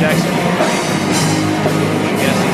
Jackson. I'm guessing.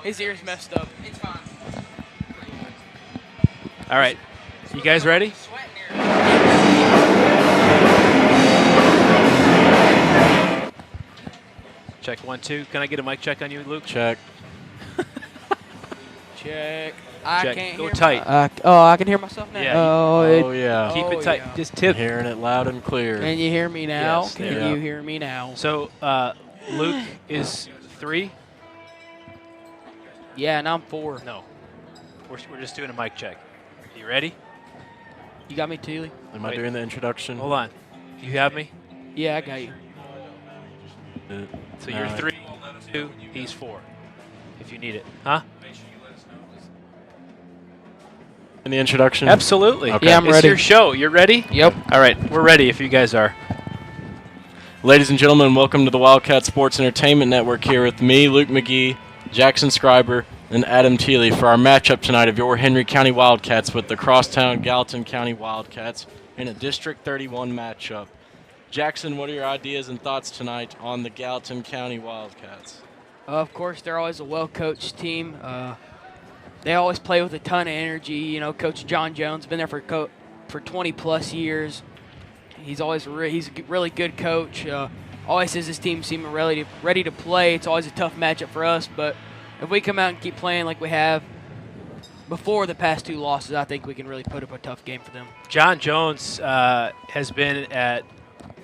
His ear's messed up. It's fine. All right. You guys ready? Check 1, 2. Can I get a mic check on you, Luke? Check. Check. I check. can't Go hear tight. I can hear myself now. Yeah. Yeah. Keep it tight. Yeah. Just tip. I'm hearing it loud and clear. Can you hear me now? Yes, Can you hear me now? So Luke is 3. Yeah, and I'm 4. No. We're just doing a mic check. You ready? You got me, Teely? Am I doing the introduction? Hold on. You have me? Yeah, I got you. So you're 3, 2, he's 4. If you need it. Huh? In the introduction? Absolutely. Okay. Yeah, I'm ready. It's your show. You're ready? Yep. All right. We're ready if you guys are. Ladies and gentlemen, welcome to the Wildcat Sports Entertainment Network here with me, Luke McGee, Jackson Scriber, and Adam Thiele for our matchup tonight of your Henry County Wildcats with the crosstown Gallatin County Wildcats in a District 31 matchup. Jackson, what are your ideas and thoughts tonight on the Gallatin County Wildcats? Of course, they're always a well-coached team. They always play with a ton of energy. You know, Coach John Jones been there for 20-plus years. He's always he's a really good coach. Always says his team seem ready to play. It's always a tough matchup for us, but if we come out and keep playing like we have before the past 2 losses, I think we can really put up a tough game for them. John Jones has been at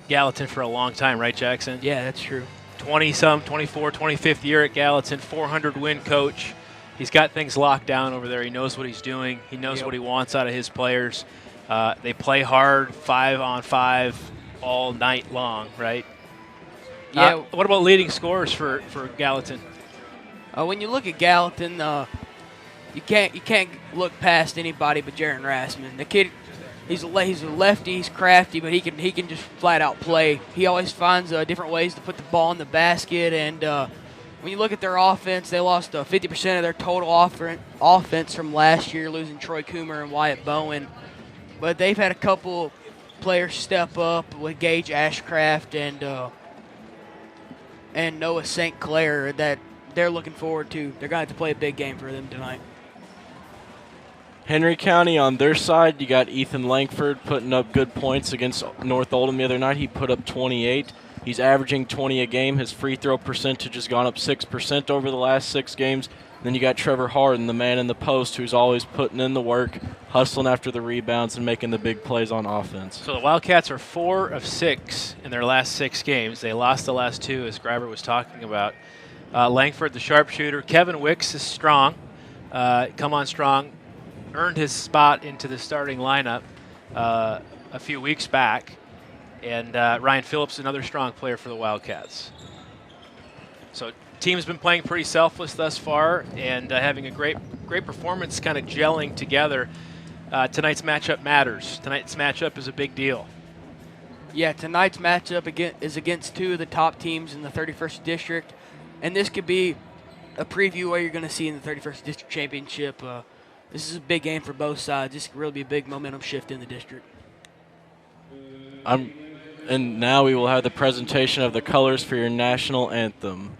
Gallatin for a long time, right, Jackson? Yeah, that's true. 20-some, 24, 25th year at Gallatin, 400-win coach. He's got things locked down over there. He knows what he's doing. He knows what he wants out of his players. They play hard, 5-on-5 all night long, right? Yeah. What about leading scorers for Gallatin? When you look at Gallatin, you can't look past anybody but Jaron Rassman. The kid, he's a lefty, he's crafty, but he can just flat out play. He always finds different ways to put the ball in the basket. And when you look at their offense, they lost 50% of their total offense from last year, losing Troy Coomer and Wyatt Bowen. But they've had a couple players step up with Gage Ashcraft and Noah St. Clair that they're looking forward to. They're going to have to play a big game for them tonight. Henry County on their side, you got Ethan Langford putting up good points against North Oldham the other night. He put up 28. He's averaging 20 a game. His free throw percentage has gone up 6% over the last 6 games. Then you got Trevor Harden, the man in the post, who's always putting in the work, hustling after the rebounds and making the big plays on offense. So the Wildcats are 4 of 6 in their last 6 games. They lost the last 2, as Greiber was talking about. Langford, the sharpshooter. Kevin Wicks is strong. Come on strong. Earned his spot into the starting lineup a few weeks back. And Ryan Phillips, another strong player for the Wildcats. So team's been playing pretty selfless thus far and having a great performance, kind of gelling together. Tonight's matchup matters. Tonight's matchup is a big deal. Yeah, tonight's matchup is against 2 of the top teams in the 31st District. And this could be a preview of what you're going to see in the 31st District Championship. This is a big game for both sides. This could really be a big momentum shift in the district. And now we will have the presentation of the colors for your national anthem.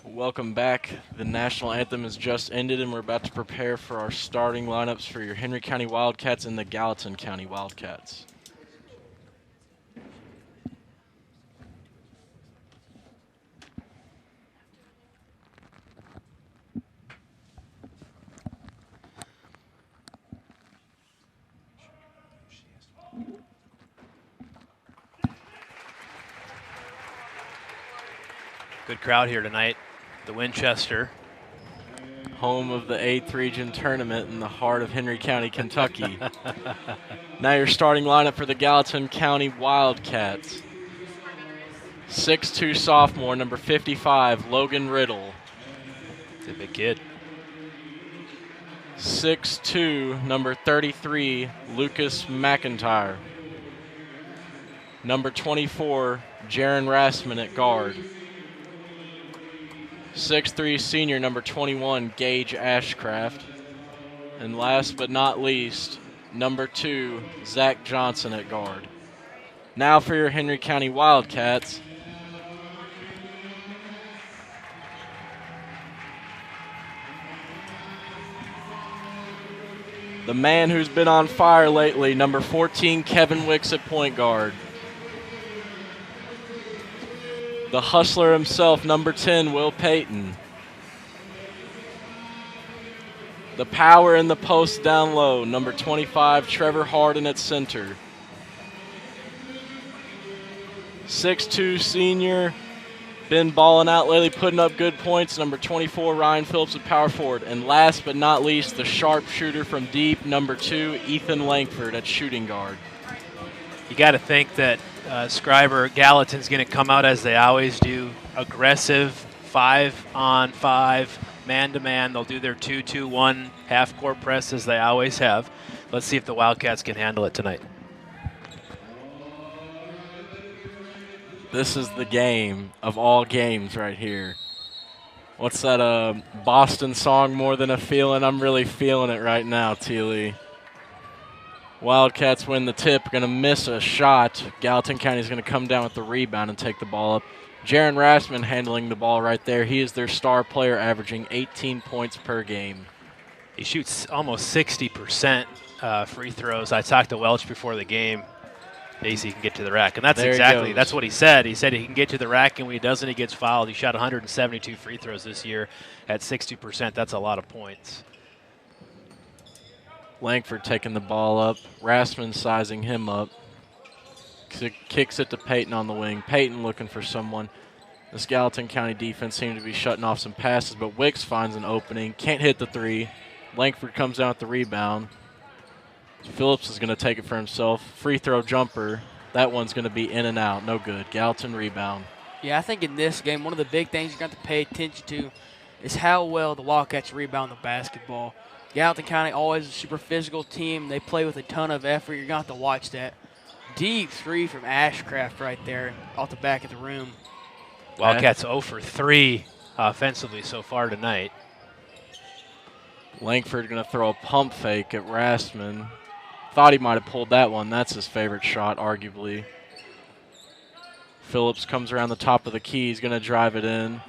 Welcome back. The national anthem has just ended, and we're about to prepare for our starting lineups for your Henry County Wildcats and the Gallatin County Wildcats. Good crowd here tonight. The Winchester. Home of the 8th Region Tournament in the heart of Henry County, Kentucky. Now your starting lineup for the Gallatin County Wildcats. 6'2" sophomore, number 55, Logan Riddle. He's a big kid. 6'2", number 33, Lucas McIntyre. Number 24, Jaron Rassman at guard. 6'3" senior, number 21, Gage Ashcraft. And last but not least, number 2, Zach Johnson at guard. Now for your Henry County Wildcats. The man who's been on fire lately, number 14, Kevin Wicks at point guard. The hustler himself, number 10, Will Payton. The power in the post down low, number 25, Trevor Harden at center. 6'2" senior, been balling out lately, putting up good points, number 24, Ryan Phillips at power forward. And last but not least, the sharpshooter from deep, number 2, Ethan Langford at shooting guard. You got to think that Gallatin's going to come out as they always do, aggressive, 5-on-5, man-to-man. They'll do their 2-2-1 half-court press as they always have. Let's see if the Wildcats can handle it tonight. This is the game of all games right here. What's that Boston song, More Than a Feeling? I'm really feeling it right now, Teely. Wildcats win the tip, going to miss a shot. Gallatin County is going to come down with the rebound and take the ball up. Jaron Rassman handling the ball right there. He is their star player, averaging 18 points per game. He shoots almost 60% free throws. I talked to Welch before the game. He can get to the rack, and that's what he said. He said he can get to the rack, and when he doesn't, he gets fouled. He shot 172 free throws this year at 60%. That's a lot of points. Langford taking the ball up. Rassman sizing him up. Kicks it to Payton on the wing. Payton looking for someone. This Gallatin County defense seemed to be shutting off some passes, but Wicks finds an opening. Can't hit the three. Langford comes down with the rebound. Phillips is going to take it for himself. Free throw jumper. That one's going to be in and out. No good. Gallatin rebound. Yeah, I think in this game, one of the big things you're going to have to pay attention to is how well the Wildcats rebound the basketball. Gallatin County always a super physical team. They play with a ton of effort. You're going to have to watch that. Deep three from Ashcraft right there off the back of the room. Wildcats 0 for 3 offensively so far tonight. Langford going to throw a pump fake at Rassman. Thought he might have pulled that one. That's his favorite shot, arguably. Phillips comes around the top of the key. He's going to drive it in.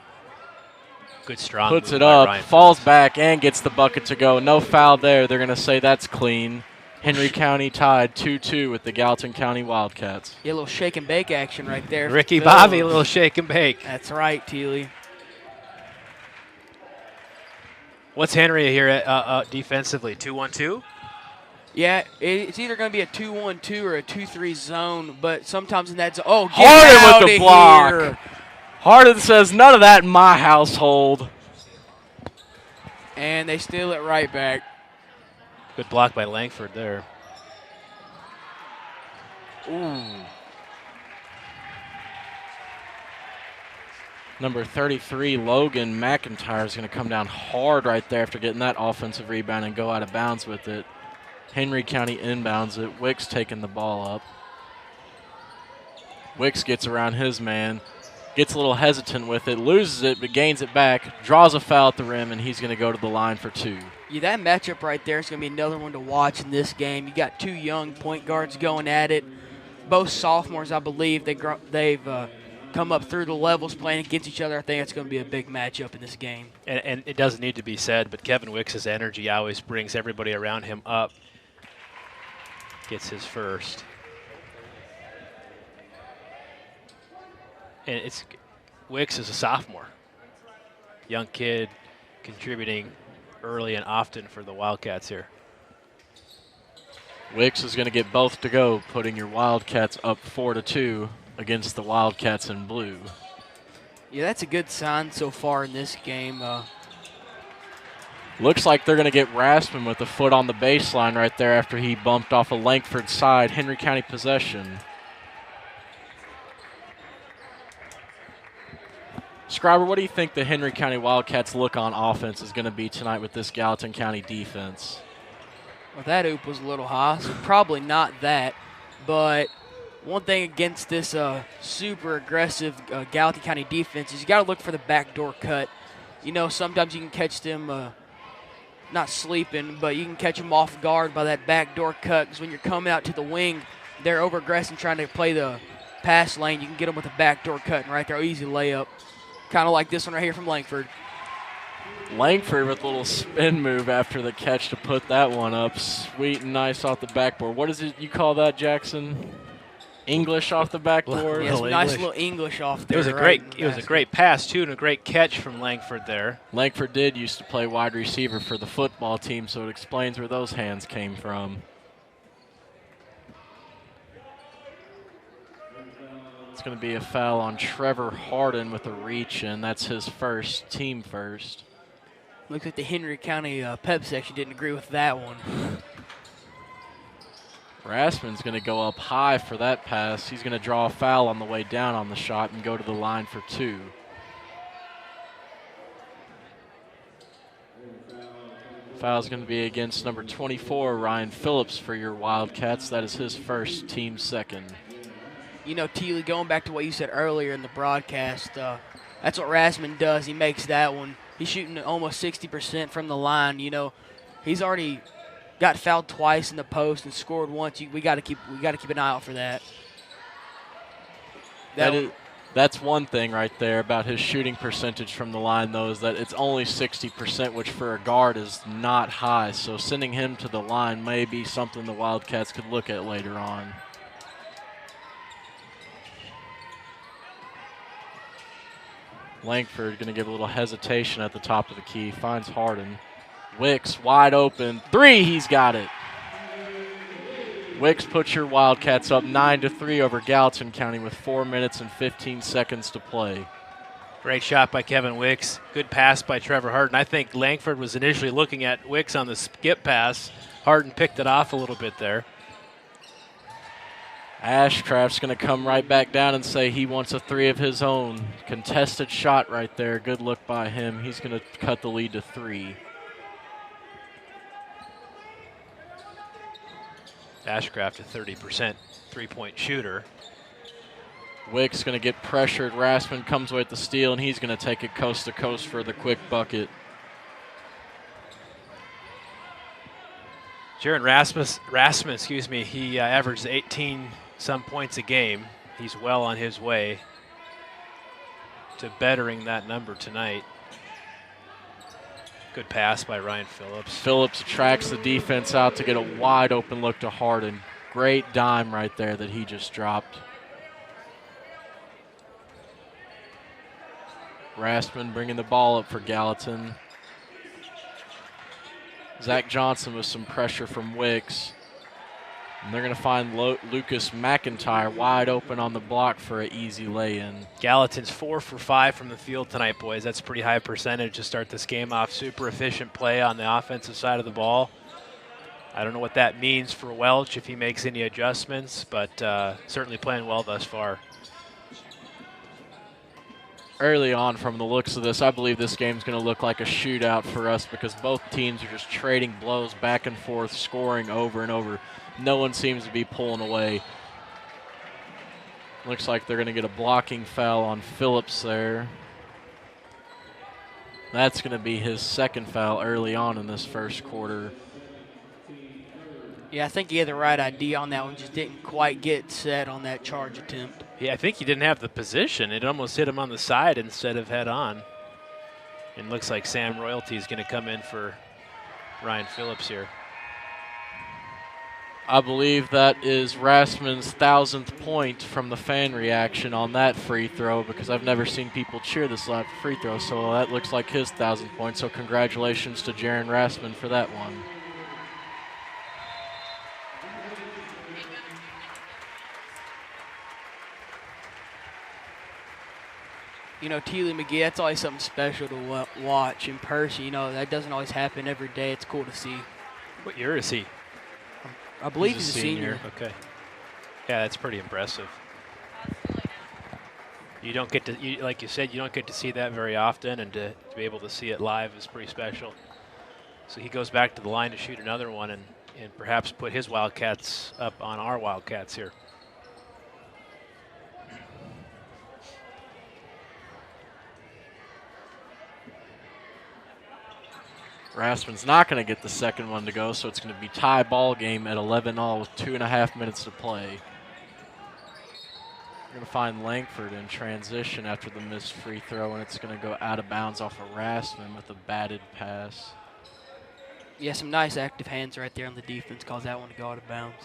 Good strong Puts move it by up, Ryan falls Phillips. back, and gets the bucket to go. No foul there. They're going to say that's clean. Henry County tied 2-2 with the Gallatin County Wildcats. Yeah, a little shake and bake action right there. Ricky Bobby, a little shake and bake. That's right, Teely. What's Henry here at defensively? 2-1-2? Yeah, it's either going to be a 2-1-2 or a 2-3 zone, but sometimes in that zone. Oh, get Harden out with the of block. here. Harden says none of that in my household. And they steal it right back. Good block by Langford there. Ooh. Number 33, Logan McIntyre, is going to come down hard right there after getting that offensive rebound and go out of bounds with it. Henry County inbounds it. Wicks taking the ball up. Wicks gets around his man, gets a little hesitant with it, loses it, but gains it back, draws a foul at the rim, and he's going to go to the line for 2. Yeah, that matchup right there is going to be another one to watch in this game. You got 2 young point guards going at it. Both sophomores, I believe. They've come up through the levels playing against each other. I think it's going to be a big matchup in this game. And it doesn't need to be said, but Kevin Wicks' energy always brings everybody around him up. Gets his first. And Wicks is a sophomore. Young kid contributing early and often for the Wildcats here. Wicks is going to get both to go, putting your Wildcats up 4-2 against the Wildcats in blue. Yeah, that's a good sign so far in this game. Looks like they're going to get Rassman with a foot on the baseline right there after he bumped off a Langford side. Henry County possession. Scriber, what do you think the Henry County Wildcats' look on offense is going to be tonight with this Gallatin County defense? Well, that oop was a little high, so probably not that. But One thing against this super aggressive Gallatin County defense is you got to look for the backdoor cut. You know, sometimes you can catch them not sleeping, but you can catch them off guard by that backdoor cut, because when you're coming out to the wing, they're over-aggressive trying to play the pass lane. You can get them with a backdoor cut, and right there, easy layup. Kind of like this one right here from Langford. Langford with a little spin move after the catch to put that one up. Sweet and nice off the backboard. What is it you call that, Jackson? English off the backboard? Yes, nice little English off there. It was a great pass, too, and a great catch from Langford there. Langford did used to play wide receiver for the football team, so it explains where those hands came from. It's going to be a foul on Trevor Harden with a reach, and that's his first, team first. Looks like the Henry County pep section didn't agree with that one. Rassman's going to go up high for that pass. He's going to draw a foul on the way down on the shot and go to the line for 2. Foul's going to be against number 24, Ryan Phillips, for your Wildcats. That is his first, team second. You know, Teely, going back to what you said earlier in the broadcast, that's what Rassman does. He makes that one. He's shooting almost 60% from the line. You know, he's already got fouled twice in the post and scored once. We got to keep an eye out for that. That's one thing right there about his shooting percentage from the line, though, is that it's only 60%, which for a guard is not high. So sending him to the line may be something the Wildcats could look at later on. Langford going to give a little hesitation at the top of the key. Finds Harden. Wicks wide open. 3, he's got it. Wicks puts your Wildcats up 9-3 over Gallatin County with 4 minutes and 15 seconds to play. Great shot by Kevin Wicks. Good pass by Trevor Harden. I think Langford was initially looking at Wicks on the skip pass. Harden picked it off a little bit there. Ashcraft's going to come right back down and say he wants a 3 of his own. Contested shot right there. Good look by him. He's going to cut the lead to 3. Ashcraft, a 30% three-point shooter. Wicks going to get pressured. Rassman comes away with the steal, and he's going to take it coast to coast for the quick bucket. Jaron Rasmus, he averaged 18-some points a game. He's well on his way to bettering that number tonight. Good pass by Ryan Phillips. Phillips tracks the defense out to get a wide open look to Harden. Great dime right there that he just dropped. Rassman bringing the ball up for Gallatin. Zach Johnson with some pressure from Wicks. And they're going to find Lucas McIntyre wide open on the block for an easy lay-in. Gallatin's 4 for 5 from the field tonight, boys. That's a pretty high percentage to start this game off. Super efficient play on the offensive side of the ball. I don't know what that means for Welch if he makes any adjustments, but certainly playing well thus far. Early on, from the looks of this, I believe this game's going to look like a shootout for us because both teams are just trading blows back and forth, scoring over and over. No one seems to be pulling away. Looks like they're going to get a blocking foul on Phillips there. That's going to be his second foul early on in this first quarter. Yeah, I think he had the right idea on that one, just didn't quite get set on that charge attempt. Yeah, I think he didn't have the position. It almost hit him on the side instead of head on. And looks like Sam Royalty is going to come in for Ryan Phillips here. I believe that is Rassman's 1,000th point from the fan reaction on that free throw because I've never seen people cheer this live free throw, so that looks like his 1,000th point. So congratulations to Jaron Rassman for that one. You know, Teely McGee, that's always something special to watch in person. You know, that doesn't always happen every day. It's cool to see. What year is he? I believe he's a senior. Okay. Yeah, that's pretty impressive. You don't get to, like you said, you don't get to see that very often, and to be able to see it live is pretty special. So he goes back to the line to shoot another one and perhaps put his Wildcats up on our Wildcats here. Rasmussen's not going to get the second one to go, so it's going to be tie ball game at 11-all with 2.5 minutes to play. We're going to find Langford in transition after the missed free throw, and it's going to go out of bounds off of Rasmussen with a batted pass. Yeah, some nice active hands right there on the defense. Cause that one to go out of bounds.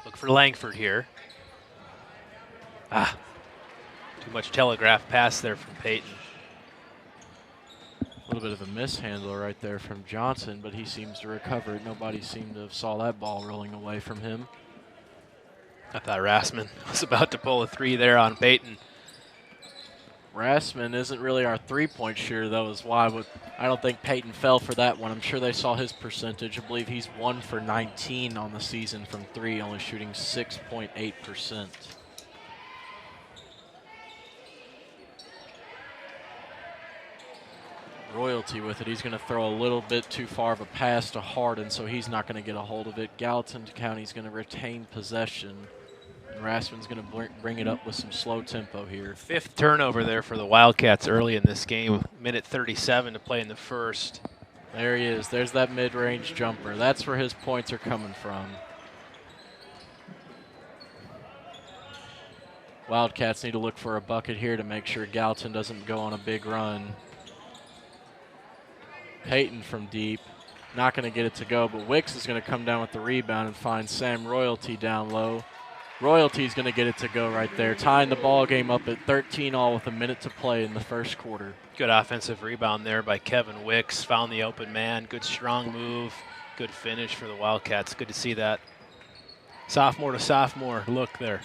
Look for Langford here. Too much telegraph pass there from Peyton. A little bit of a mishandle right there from Johnson, but he seems to recover it. Nobody seemed to have saw that ball rolling away from him. I thought Rasmussen was about to pull a three there on Peyton. Rasmussen isn't really our three-point shooter, though, is why I don't think Peyton fell for that one. I'm sure they saw his percentage. I believe he's 1 for 19 on the season from three, only shooting 6.8%. Royalty with it. He's going to throw a little bit too far of a pass to Harden, so he's not going to get a hold of it. Gallatin County's going to retain possession. And Rasmussen's going to bring it up with some slow tempo here. 5th turnover there for the Wildcats early in this game. Minute 37 to play in the first. There he is. There's that mid-range jumper. That's where his points are coming from. Wildcats need to look for a bucket here to make sure Gallatin doesn't go on a big run. Peyton from deep, not going to get it to go, but Wicks is going to come down with the rebound and find Sam Royalty down low. Royalty's going to get it to go right there, tying the ball game up at 13-all with a minute to play in the first quarter. Good offensive rebound there by Kevin Wicks. Found the open man. Good strong move. Good finish for the Wildcats. Good to see that. Sophomore to sophomore look there.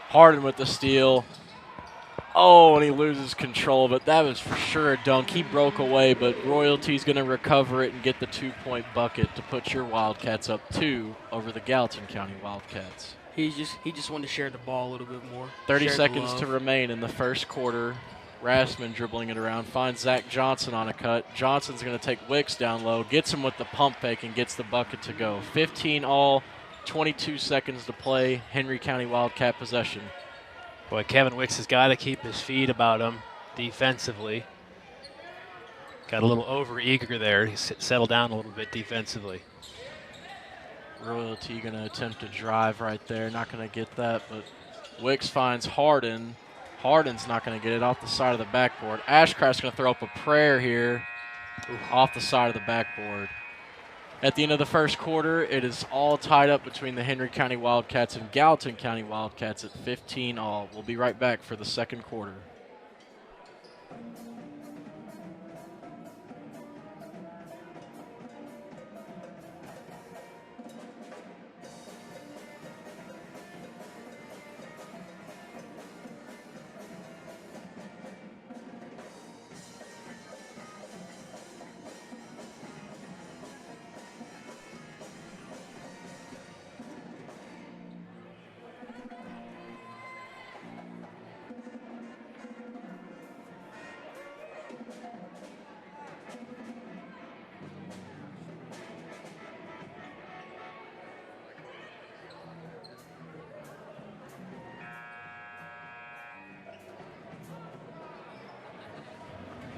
Harden with the steal. Oh, and he loses control, but that was for sure a dunk. He broke away, but Royalty's going to recover it and get the 2-point bucket to put your Wildcats up 2 over the Gallatin County Wildcats. He just wanted to share the ball a little bit more. 30 seconds to remain in the first quarter. Rasmussen dribbling it around, finds Zach Johnson on a cut. Johnson's going to take Wicks down low, gets him with the pump fake, and gets the bucket to go. 15-all. 22 seconds to play. Henry County Wildcat possession. Boy, Kevin Wicks has got to keep his feet about him defensively. Got a little over-eager there. He's settled down a little bit defensively. Royalty going to attempt to drive right there. Not going to get that, but Wicks finds Harden. Harden's not going to get it off the side of the backboard. Ashcraft's going to throw up a prayer here off the side of the backboard. At the end of the first quarter, it is all tied up between the Henry County Wildcats and Gallatin County Wildcats at 15-all. We'll be right back for the second quarter.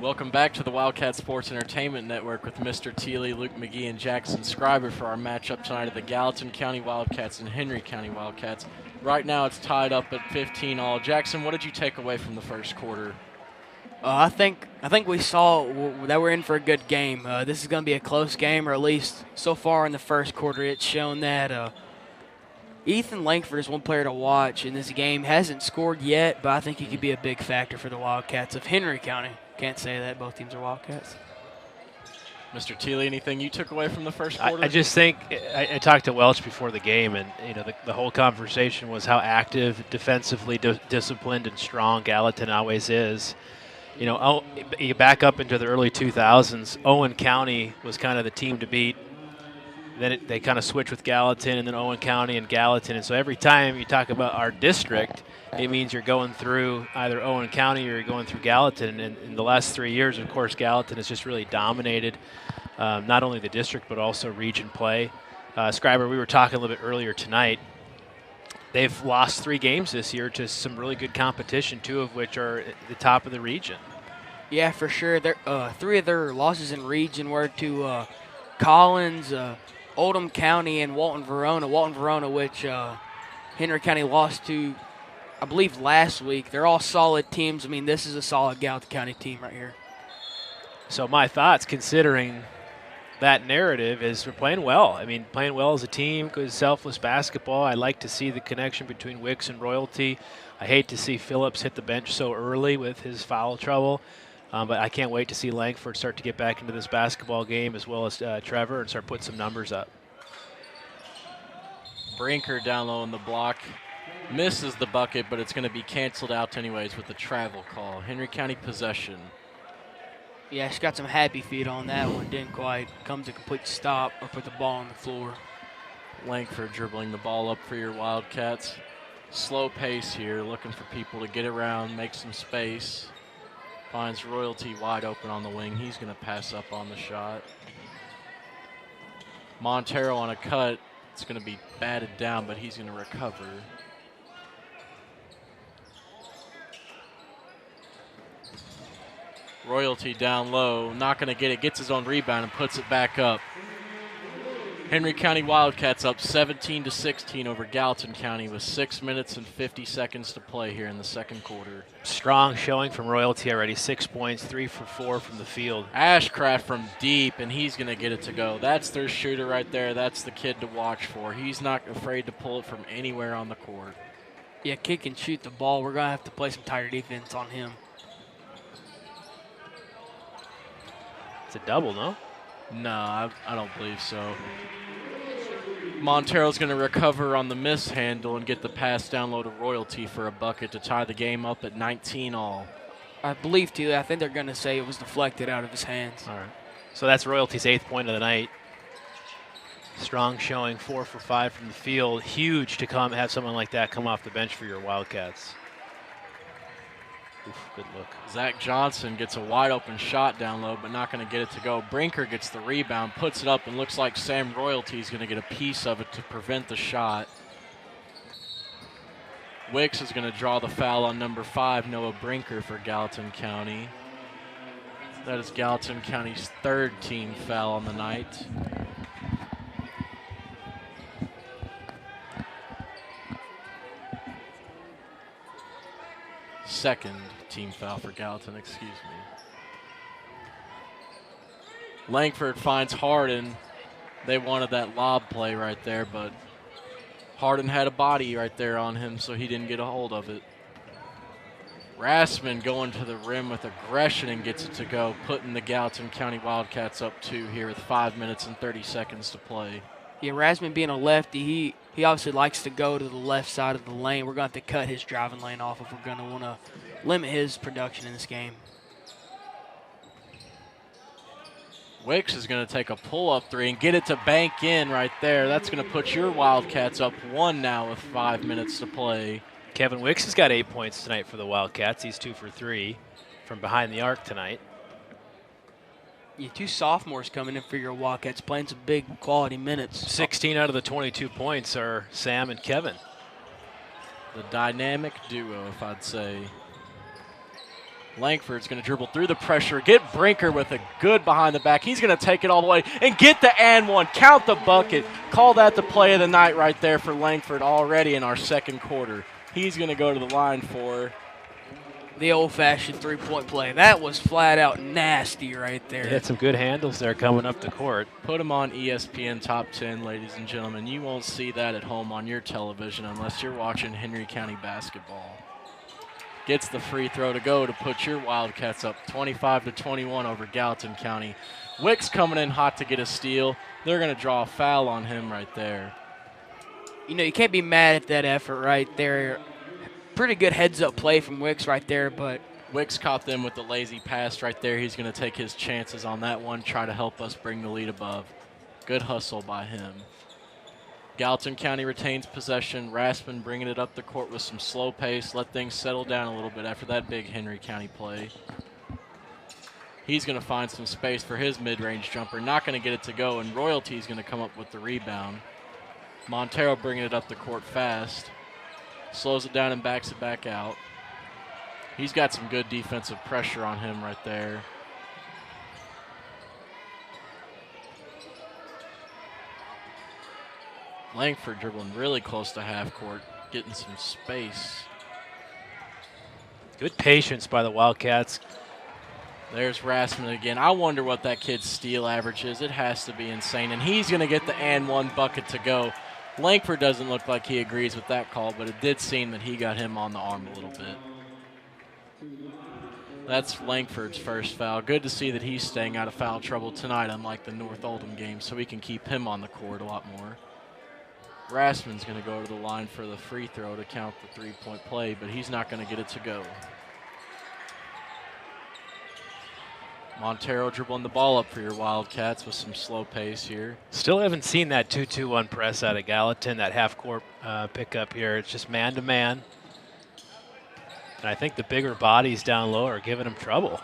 Welcome back to the Wildcat Sports Entertainment Network with Mr. Thiele, Luke McGee, and Jackson Scriber for our matchup tonight of the Gallatin County Wildcats and Henry County Wildcats. Right now it's tied up at 15-all. Jackson, what did you take away from the first quarter? I think we saw that we're in for a good game. This is going to be a close game, or at least so far in the first quarter, it's shown that Ethan Langford is one player to watch in this game. Hasn't scored yet, but I think he could be a big factor for the Wildcats of Henry County. Can't say that. Both teams are Wildcats. Mr. Thiele, anything you took away from the first quarter? I just think I talked to Welch before the game, and the whole conversation was how active, defensively disciplined, and strong Gallatin always is. You back up into the early 2000s, Owen County was kind of the team to beat. Then they kind of switched with Gallatin, and then Owen County and Gallatin. And so every time you talk about our district, it means you're going through either Owen County or you're going through Gallatin. And in the last 3 years, of course, Gallatin has just really dominated not only the district but also region play. Scriber, we were talking a little bit earlier tonight. They've lost 3 games this year to some really good competition, 2 of which are at the top of the region. Yeah, for sure. 3 of their losses in region were to Collins, Oldham County, and Walton Verona. Walton Verona, which Henry County lost to, I believe, last week. They're all solid teams. I mean, this is a solid Gallatin County team right here. So my thoughts, considering that narrative, is we're playing well. I mean, playing well as a team, good selfless basketball. I like to see the connection between Wicks and Royalty. I hate to see Phillips hit the bench so early with his foul trouble, but I can't wait to see Langford start to get back into this basketball game, as well as Trevor, and start putting some numbers up. Brinker down low in the block. Misses the bucket, but it's going to be canceled out anyways with the travel call. Henry County possession. Yeah, she's got some happy feet on that one. Didn't quite come to complete stop or put the ball on the floor. Langford dribbling the ball up for your Wildcats. Slow pace here, looking for people to get around, make some space. Finds Royalty wide open on the wing. He's going to pass up on the shot. Montero on a cut. It's going to be batted down, but he's going to recover. Royalty down low, not going to get it, gets his own rebound and puts it back up. Henry County Wildcats up 17-16 over Gallatin County with 6 minutes and 50 seconds to play here in the second quarter. Strong showing from Royalty already, 6 points, 3 for 4 from the field. Ashcraft from deep, and he's going to get it to go. That's their shooter right there. That's the kid to watch for. He's not afraid to pull it from anywhere on the court. Yeah, kick and shoot the ball. We're going to have to play some tighter defense on him. It's a double, no? No, I don't believe so. Montero's going to recover on the mishandle and get the pass down low to Royalty for a bucket to tie the game up at 19 all. I believe, too, I think they're going to say it was deflected out of his hands. All right. So that's Royalty's 8th point of the night. Strong showing, 4 for 5 from the field. Huge to have someone like that come off the bench for your Wildcats. Oof, good look. Zach Johnson gets a wide open shot down low, but not going to get it to go. Brinker gets the rebound, puts it up, and looks like Sam Royalty is going to get a piece of it to prevent the shot. Wicks is going to draw the foul on number 5, Noah Brinker, for Gallatin County. That is Gallatin County's 3rd team foul on the night. Second team foul for Gallatin, excuse me. Langford finds Harden. They wanted that lob play right there, but Harden had a body right there on him, so he didn't get a hold of it. Rassman going to the rim with aggression and gets it to go, putting the Gallatin County Wildcats up 2 here with 5 minutes and 30 seconds to play. Yeah, Rassman being a lefty, he obviously likes to go to the left side of the lane. We're going to have to cut his driving lane off if we're going to want to limit his production in this game. Wicks is going to take a pull-up 3 and get it to bank in right there. That's going to put your Wildcats up 1 now with 5 minutes to play. Kevin Wicks has got 8 points tonight for the Wildcats. He's 2 for 3 from behind the arc tonight. Yeah, 2 sophomores coming in for your Wildcats, playing some big quality minutes. 16 out of the 22 points are Sam and Kevin. The dynamic duo, if I'd say. Langford's going to dribble through the pressure, get Brinker with a good behind the back. He's going to take it all the way and get the and one. Count the bucket. Call that the play of the night right there for Langford already in our second quarter. He's going to go to the line for the old-fashioned three-point play. That was flat-out nasty right there. He had some good handles there coming up the court. Put him on ESPN Top 10, ladies and gentlemen. You won't see that at home on your television unless you're watching Henry County basketball. Gets the free throw to go to put your Wildcats up 25-21 over Gallatin County. Wicks coming in hot to get a steal. They're going to draw a foul on him right there. You know, you can't be mad at that effort right there. Pretty good heads-up play from Wicks right there, but Wicks caught them with the lazy pass right there. He's going to take his chances on that one, try to help us bring the lead above. Good hustle by him. Gallatin County retains possession. Raspin bringing it up the court with some slow pace. Let things settle down a little bit after that big Henry County play. He's going to find some space for his mid-range jumper. Not going to get it to go, and Royalty's going to come up with the rebound. Montero bringing it up the court fast. Slows it down and backs it back out. He's got some good defensive pressure on him right there. Langford dribbling really close to half court, getting some space. Good patience by the Wildcats. There's Rassman again. I wonder what that kid's steal average is. It has to be insane, and he's going to get the and one bucket to go. Langford doesn't look like he agrees with that call, but it did seem that he got him on the arm a little bit. That's Langford's first foul. Good to see that he's staying out of foul trouble tonight, unlike the North Oldham game, so we can keep him on the court a lot more. Rassman's going to go to the line for the free throw to count the three-point play, but he's not going to get it to go. Montero dribbling the ball up for your Wildcats with some slow pace here. Still haven't seen that 2-2-1 press out of Gallatin, that half-court pickup here. It's just man-to-man. And I think the bigger bodies down low are giving him trouble.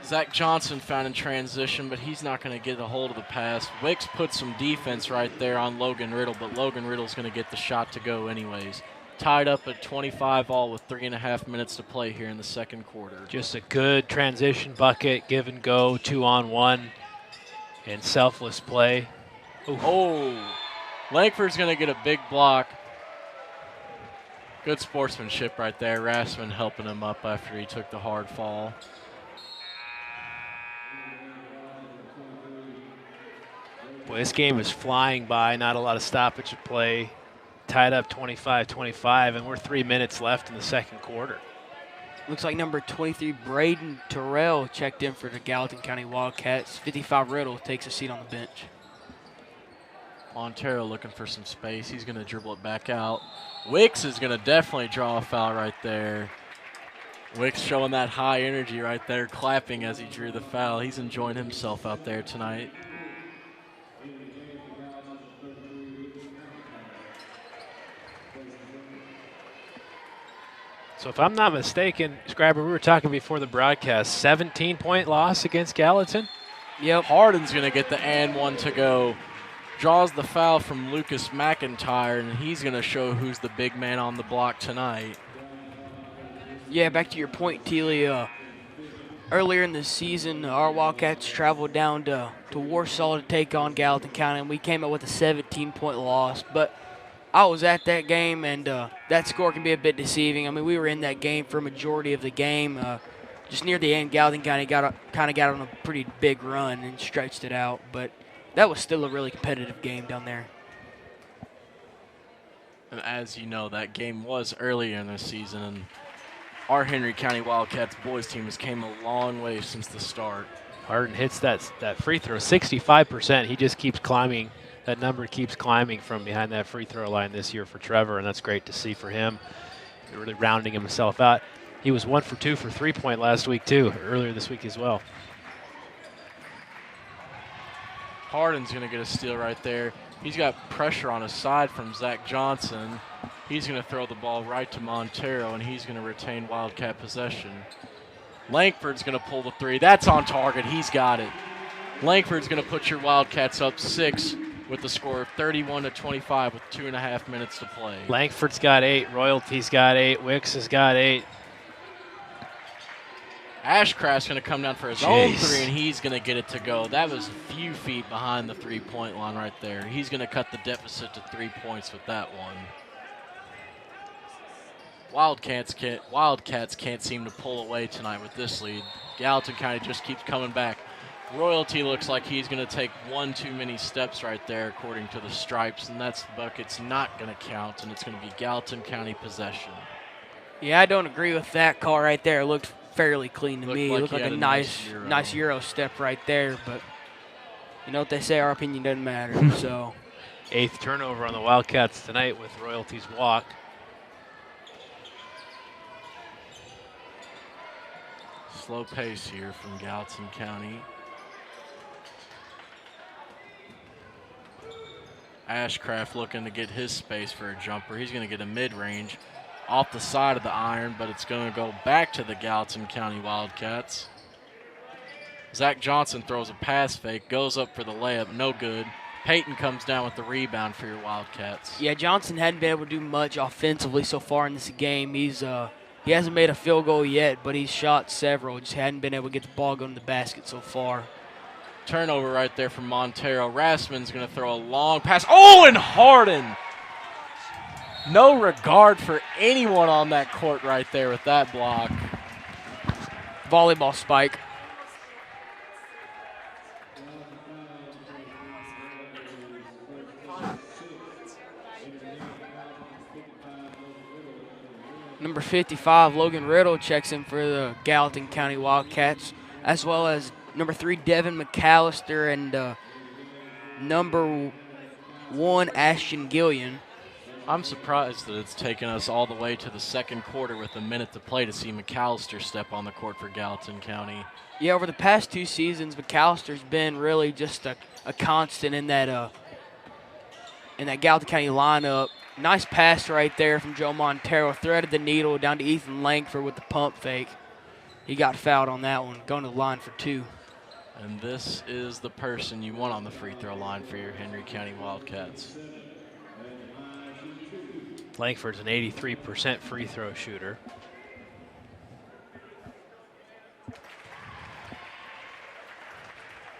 Zach Johnson found in transition, but he's not going to get a hold of the pass. Wicks put some defense right there on Logan Riddle, but Logan Riddle's going to get the shot to go anyways. Tied up at 25 all with 3.5 minutes to play here in the second quarter. Just a good transition bucket, give and go, 2-on-1, and selfless play. Oof. Oh, Langford's going to get a big block. Good sportsmanship right there. Rassman helping him up after he took the hard fall. Boy, this game is flying by, not a lot of stoppage of play. Tied up 25-25, and we're 3 minutes left in the second quarter. Looks like number 23, Braden Terrell, checked in for the Gallatin County Wildcats. 55, Riddle takes a seat on the bench. Montero looking for some space. He's going to dribble it back out. Wicks is going to definitely draw a foul right there. Wicks showing that high energy right there, clapping as he drew the foul. He's enjoying himself out there tonight. So if I'm not mistaken, Scriber, we were talking before the broadcast, 17-point loss against Gallatin? Yep. Harden's going to get the and one to go. Draws the foul from Lucas McIntyre, and he's going to show who's the big man on the block tonight. Yeah, back to your point, Teely. Earlier in the season, our Wildcats traveled down to Warsaw to take on Gallatin County, and we came up with a 17-point loss. But I was at that game, and that score can be a bit deceiving. I mean, we were in that game for a majority of the game. Just near the end, Gallatin County got on a pretty big run and stretched it out. But that was still a really competitive game down there. And as you know, that game was earlier in the season, and our Henry County Wildcats boys team has came a long way since the start. Harden hits that free throw, 65%. He just keeps climbing. That number keeps climbing from behind that free throw line this year for Trevor, and that's great to see for him. He's really rounding himself out. He was 1 for 2 for three-point last week, too, earlier this week as well. Harden's going to get a steal right there. He's got pressure on his side from Zach Johnson. He's going to throw the ball right to Montero, and he's going to retain Wildcat possession. Langford's going to pull the three. That's on target. He's got it. Langford's going to put your Wildcats up 6 with the score of 31-25 with 2.5 minutes to play. Langford's got 8. Royalty's got 8. Wicks has got 8. Ashcraft's going to come down for his own three, and he's going to get it to go. That was a few feet behind the three-point line right there. He's going to cut the deficit to 3 points with that one. Wildcats can't seem to pull away tonight with this lead. Gallatin County just keeps coming back. Royalty looks like he's going to take one too many steps right there according to the stripes, and that's the bucket's not going to count, and it's going to be Gallatin County possession. Yeah, I don't agree with that call right there. It looked fairly clean to me. It looked like a nice Euro step right there, but you know what they say, our opinion doesn't matter. So 8th turnover on the Wildcats tonight with Royalty's walk. Slow pace here from Gallatin County. Ashcraft looking to get his space for a jumper. He's going to get a mid-range. off the side of the iron, but it's going to go back to the Gallatin County Wildcats. Zach Johnson throws a pass fake, goes up for the layup, no good. Peyton comes down with the rebound for your Wildcats. Yeah, Johnson hadn't been able to do much offensively so far in this game. He hasn't made a field goal yet, but he's shot several. Just hadn't been able to get the ball going to the basket so far. Turnover right there from Montero. Rasman's going to throw a long pass. Oh, and Harden! No regard for anyone on that court right there with that block. Volleyball spike. Number 55, Logan Riddle, checks in for the Gallatin County Wildcats, as well as number 3, Devin McAllister, and number 1, Ashton Gillian. I'm surprised that it's taken us all the way to the second quarter with a minute to play to see McAllister step on the court for Gallatin County. Yeah, over the past 2 seasons, McAllister's been really just a constant in that Gallatin County lineup. Nice pass right there from Joe Montero. Threaded the needle down to Ethan Langford with the pump fake. He got fouled on that one, going to the line for 2. And this is the person you want on the free throw line for your Henry County Wildcats. Langford's an 83% free throw shooter.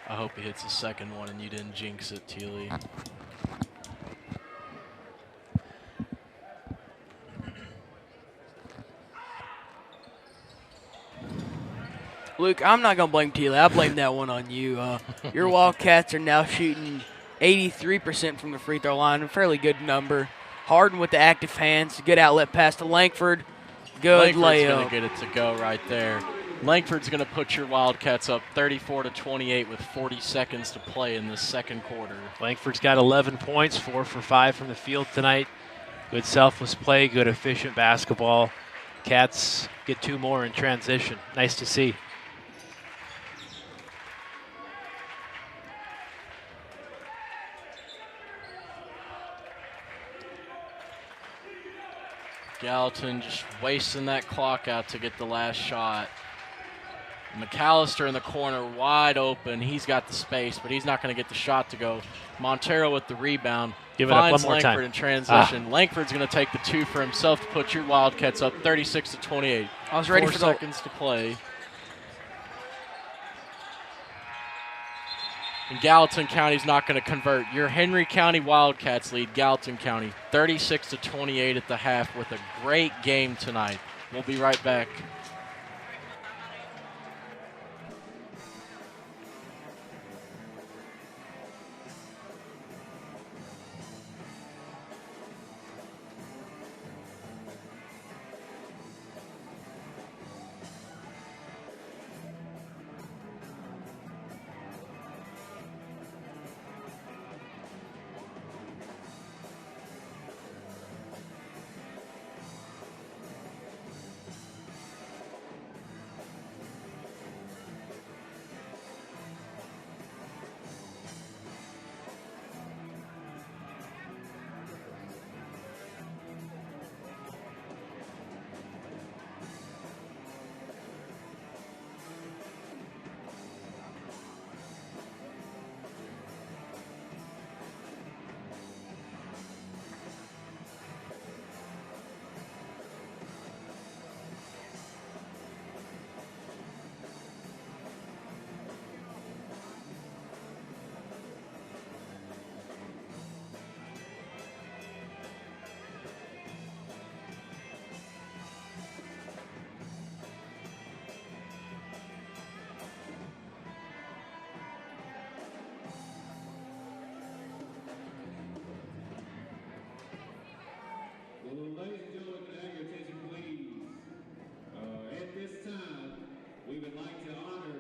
I hope he hits the second one and you didn't jinx it, Teely. Luke, I'm not going to blame Teely. I blame that one on you. Your Wildcats are now shooting 83% from the free throw line, a fairly good number. Harden with the active hands, good outlet pass to Langford. Good Langford's layup. going to get it to go right there. Langford's going to put your Wildcats up 34-28 with 40 seconds to play in this second quarter. Langford's got 11 points, 4 for 5 from the field tonight. Good selfless play, good efficient basketball. Cats get 2 more in transition. Nice to see. Gallatin just wasting that clock out to get the last shot. McAllister in the corner, wide open. He's got the space, but he's not going to get the shot to go. Montero with the rebound. Give it up finds one more Langford time. in transition. Langford's going to take the 2 for himself to put your Wildcats up 36-28. I was ready 4 for seconds to play. And Gallatin County's not going to convert. Your Henry County Wildcats lead Gallatin County 36-28 at the half with a great game tonight. We'll be right back. Ladies and gentlemen, can I have your attention, please? At this time, we would like to honor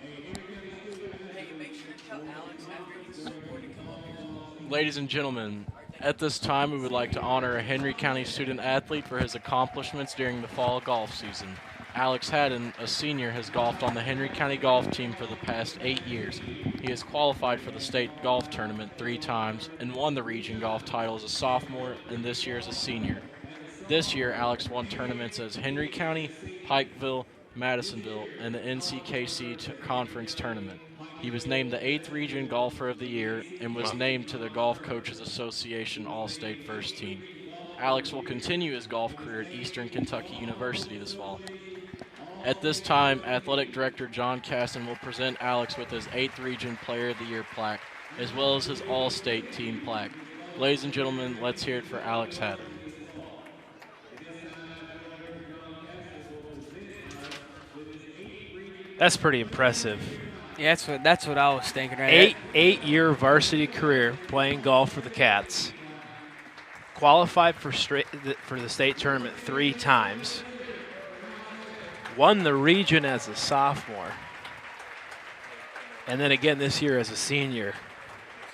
a Henry County student. Hey, make sure to tell Alex after he scored to come up here. Ladies and gentlemen, at this time we would like to honor a Henry County student athlete for his accomplishments during the fall golf season. Alex Haddon, a senior, has golfed on the Henry County golf team for the past 8 years. He has qualified for the state golf tournament 3 times and won the region golf title as a sophomore and this year as a senior. This year, Alex won tournaments as Henry County, Pikeville, Madisonville, and the NCKC Conference Tournament. He was named the 8th Region Golfer of the Year and was named to the Golf Coaches Association All-State First Team. Alex will continue his golf career at Eastern Kentucky University this fall. At this time, Athletic Director John Casson will present Alex with his 8th Region Player of the Year plaque, as well as his All-State Team plaque. Ladies and gentlemen, let's hear it for Alex Haddon. That's pretty impressive. Yeah, that's what I was thinking. Right. 8-year varsity career playing golf for the Cats. Qualified for the state tournament 3 times. Won the region as a sophomore. And then again this year as a senior.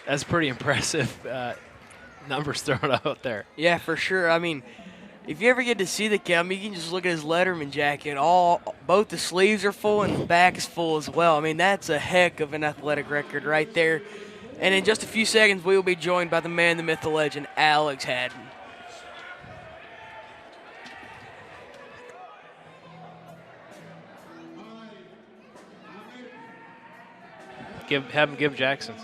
That's pretty impressive numbers thrown out there. Yeah, for sure. I mean, if you ever get to see the kid, I mean, you can just look at his Letterman jacket. Both the sleeves are full and the back is full as well. I mean, that's a heck of an athletic record right there. And in just a few seconds, we will be joined by the man, the myth, the legend, Alex Haddon. Have him give Jackson's.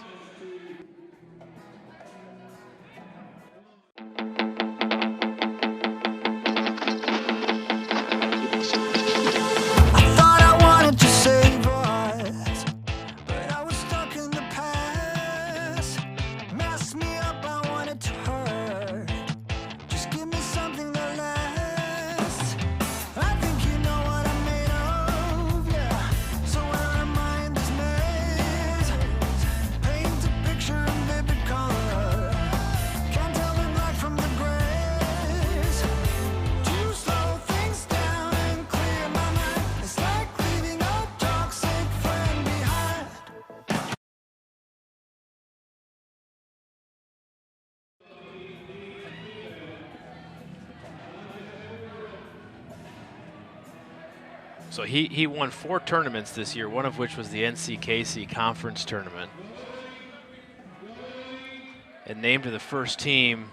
So he won 4 tournaments this year, one of which was the NCKC Conference Tournament. And named to the first team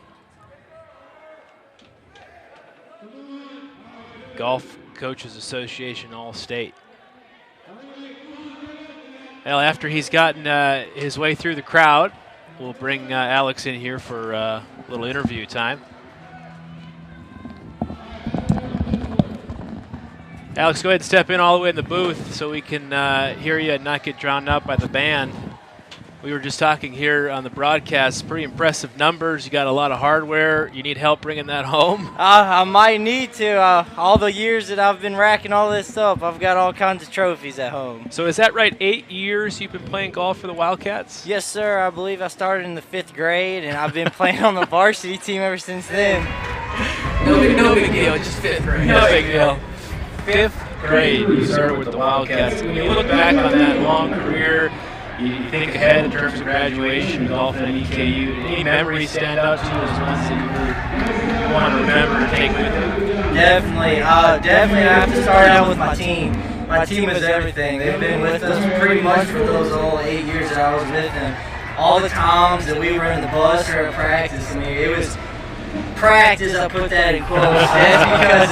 Golf Coaches Association All-State. Well, after he's gotten his way through the crowd, we'll bring Alex in here for a little interview time. Alex, go ahead and step in all the way in the booth so we can hear you and not get drowned out by the band. We were just talking here on the broadcast, pretty impressive numbers. You got a lot of hardware. You need help bringing that home? I might need to. All the years that I've been racking all this up, I've got all kinds of trophies at home. So is that right, 8 years you've been playing golf for the Wildcats? Yes, sir. I believe I started in the 5th grade, and I've been playing on the varsity team ever since then. No big deal, just 5th grade. No big deal. 5th grade, you started with the Wildcats. When you look back on that long career, you think ahead in terms of graduation, golf at EKU. Any memories stand out to you as ones that you want to remember and take with you? Definitely. Definitely I have to start out with my team. My team is everything. They've been with us pretty much for those whole 8 years that I was with them. All the times that we were in the bus or at practice, I mean, it was practice, I put that in quotes. That's because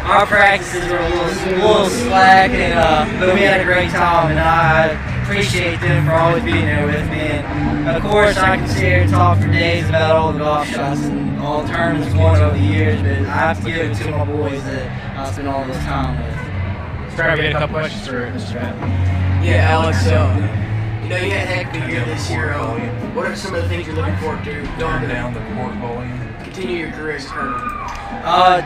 our practices were a little slack, but we had a great time, and I appreciate them for always being there with me. And of course, I can sit here and talk for days about all the golf shots and all the tournaments won over the years, but I have to give it to my boys that I spent all this time with. Sorry, we had a couple questions for Mr. Matt. Yeah, Alex, you know, you had a heck of a year this year. What are some of the things you're looking forward to going down the court bowling? Continue your career as a tournament.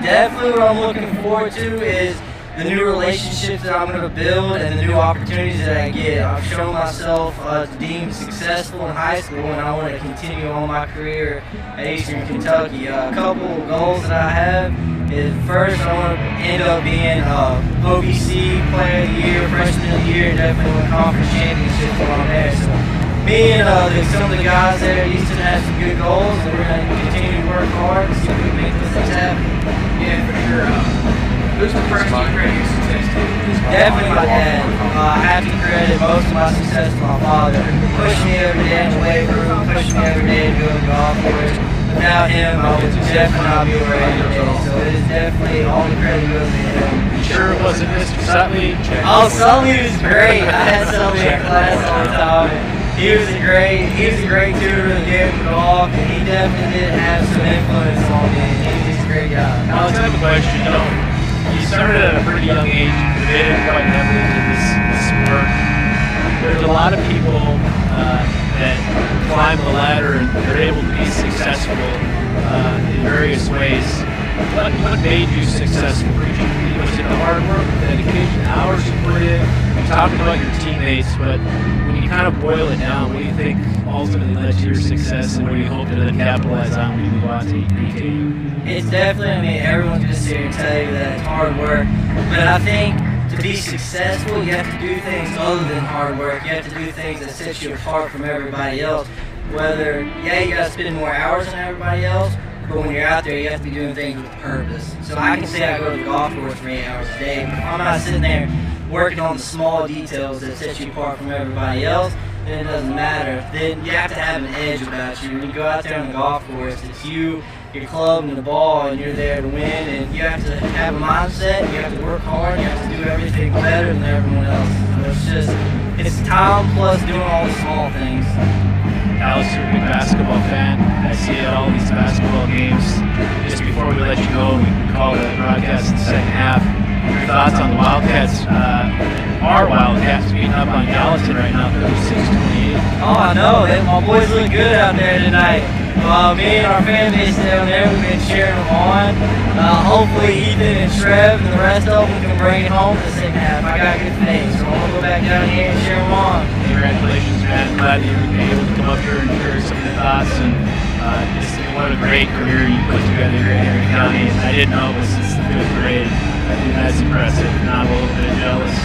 Definitely what I'm looking forward to is the new relationships that I'm going to build and the new opportunities that I get. I've shown myself deemed successful in high school, and I want to continue on my career at Eastern Kentucky. A couple of goals that I have is first I want to end up being OVC Player of the Year, Freshman of the Year, definitely win conference championship while I'm there. So me and some of the guys there at Eastern have some good goals, and we're going to continue to work hard and see if we can make those things happen. Yeah, for sure. Who's the person you credit your success to? Definitely my dad. I have to credit most of my success to my father. Pushing me every day in the weight room, pushing me every day to go to golf course. The Without him, I would definitely not be where I am today. So it is definitely all the credit goes to him. Sure it wasn't Mr. Sutley? Oh, Sully was great. I had Sully in class all the time. He was a great tutor in the game of golf, and he definitely did have some influence on me. He was just a great guy. Alex, I have a question. You started at a pretty young age, committed quite heavily to this sport. There's a lot of people that climb the ladder and they're able to be successful in various ways. What made you successful? Was it the hard work, the dedication, the hours you put in? You talked about your teammates, but when you kind of boil it down, what do you think ultimately led to your success, and what do you hope to then capitalize on when you move on to EKU? It's definitely, everyone's going to sit here and tell you that it's hard work, but I think to be successful, you have to do things other than hard work. You have to do things that set you apart from everybody else. Whether, you got to spend more hours than everybody else, but when you're out there, you have to be doing things with purpose. So I can say I go to the golf course for 8 hours a day, but if I'm not sitting there working on the small details that set you apart from everybody else, then it doesn't matter. Then you have to have an edge about you. When you go out there on the golf course, it's you, your club, and the ball, and you're there to win, and you have to have a mindset, you have to work hard, you have to do everything better than everyone else. So it's time plus doing all the small things. Alex, you're a big basketball fan. I see you at all these basketball games. Just before we let you go, we call the broadcast in the second half. Your thoughts on the Wildcats? Our Wildcats beating up on Gallatin right now, 36-28. Oh, I know. My boys look good out there tonight. Me and our fan base down there, we've been cheering them on. Hopefully Ethan and Trev and the rest of them can bring it home for the second half. I got good faith, so I'm going to go back down here and cheer them on. Congratulations, man. Glad that you were able to come up here and share some of the thoughts. And just what a great career you put together here in Henry County. And I didn't know it was just a good grade. I think that's impressive. Now I'm a little bit jealous.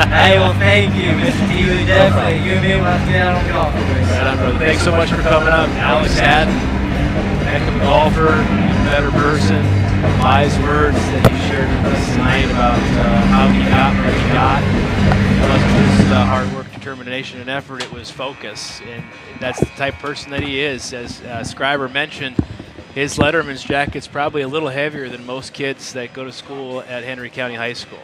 Hey, well, thank you, Mr. T. Definitely. You and me will have to get out on the golf course. Right on, brother. Thanks so much for coming up. Alex Haddon, heck of a golfer, better person. Wise words that he shared with us tonight about how he got where he got. It wasn't just hard work, determination, and effort. It was focus, and that's the type of person that he is. As Scriber mentioned, his Letterman's jacket's probably a little heavier than most kids that go to school at Henry County High School.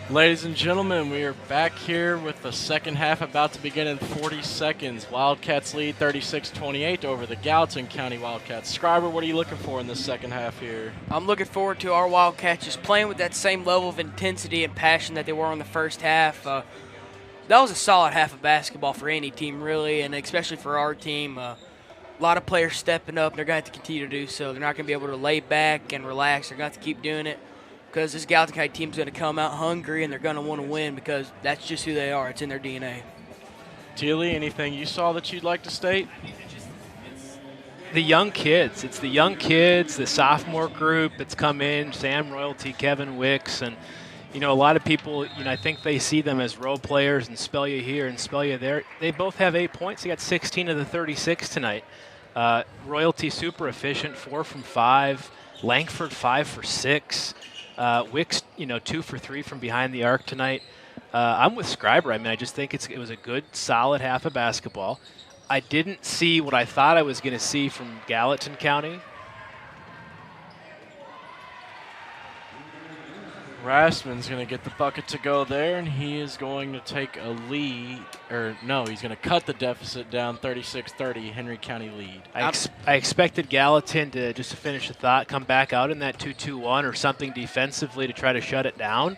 Ladies and gentlemen, we are back here with the second half about to begin in 40 seconds. Wildcats lead 36-28 over the Gallatin County Wildcats. Scriber, what are you looking for in this second half here? I'm looking forward to our Wildcats just playing with that same level of intensity and passion that they were in the first half. That was a solid half of basketball for any team, really, and especially for our team. A lot of players stepping up, and they're going to have to continue to do so. They're not going to be able to lay back and relax. They're going to have to keep doing it, because this Gallatin County team's going to come out hungry and they're going to want to win, because that's just who they are. It's in their DNA. Teely, anything you saw that you'd like to state? The young kids. It's the young kids, the sophomore group that's come in, Sam Royalty, Kevin Wicks, and a lot of people, I think they see them as role players and Spellia here and Spellia there. They both have 8 points. They got 16 of the 36 tonight. Royalty super efficient, 4 from 5. Langford 5 for 6. Wicks, 2 for 3 from behind the arc tonight. I'm with Scriber. I mean, I just think it was a good, solid half of basketball. I didn't see what I thought I was going to see from Gallatin County. Rassman's going to get the bucket to go there, and he is going to take a lead. He's going to cut the deficit down 36-30, Henry County lead. I expected Gallatin to, just to finish the thought, come back out in that 2-2-1 or something defensively to try to shut it down.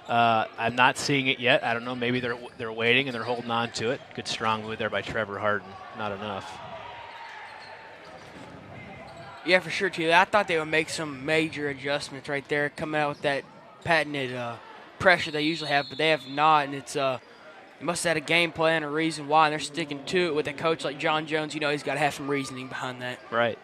I'm not seeing it yet. I don't know. Maybe they're waiting and they're holding on to it. Good strong move there by Trevor Harden. Not enough. Yeah, for sure, too. I thought they would make some major adjustments right there, coming out with that patented pressure they usually have, but they have not, and it's they must have had a game plan, a reason why, and they're sticking to it. With a coach like John Jones, he's got to have some reasoning behind that. Right.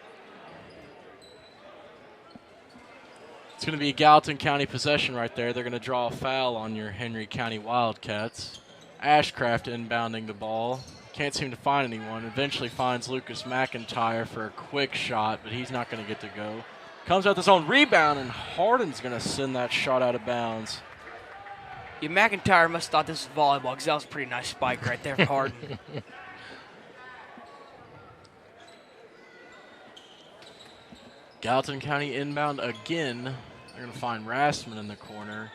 It's going to be a Gallatin County possession right there. They're going to draw a foul on your Henry County Wildcats. Ashcraft inbounding the ball. Can't seem to find anyone. Eventually finds Lucas McIntyre for a quick shot, but he's not going to get to go. Comes out this own rebound, and Harden's going to send that shot out of bounds. Yeah, McIntyre must have thought this was volleyball, because that was a pretty nice spike right there for Harden. 36-30 Gallatin County inbound again. They're going to find Rassman in the corner.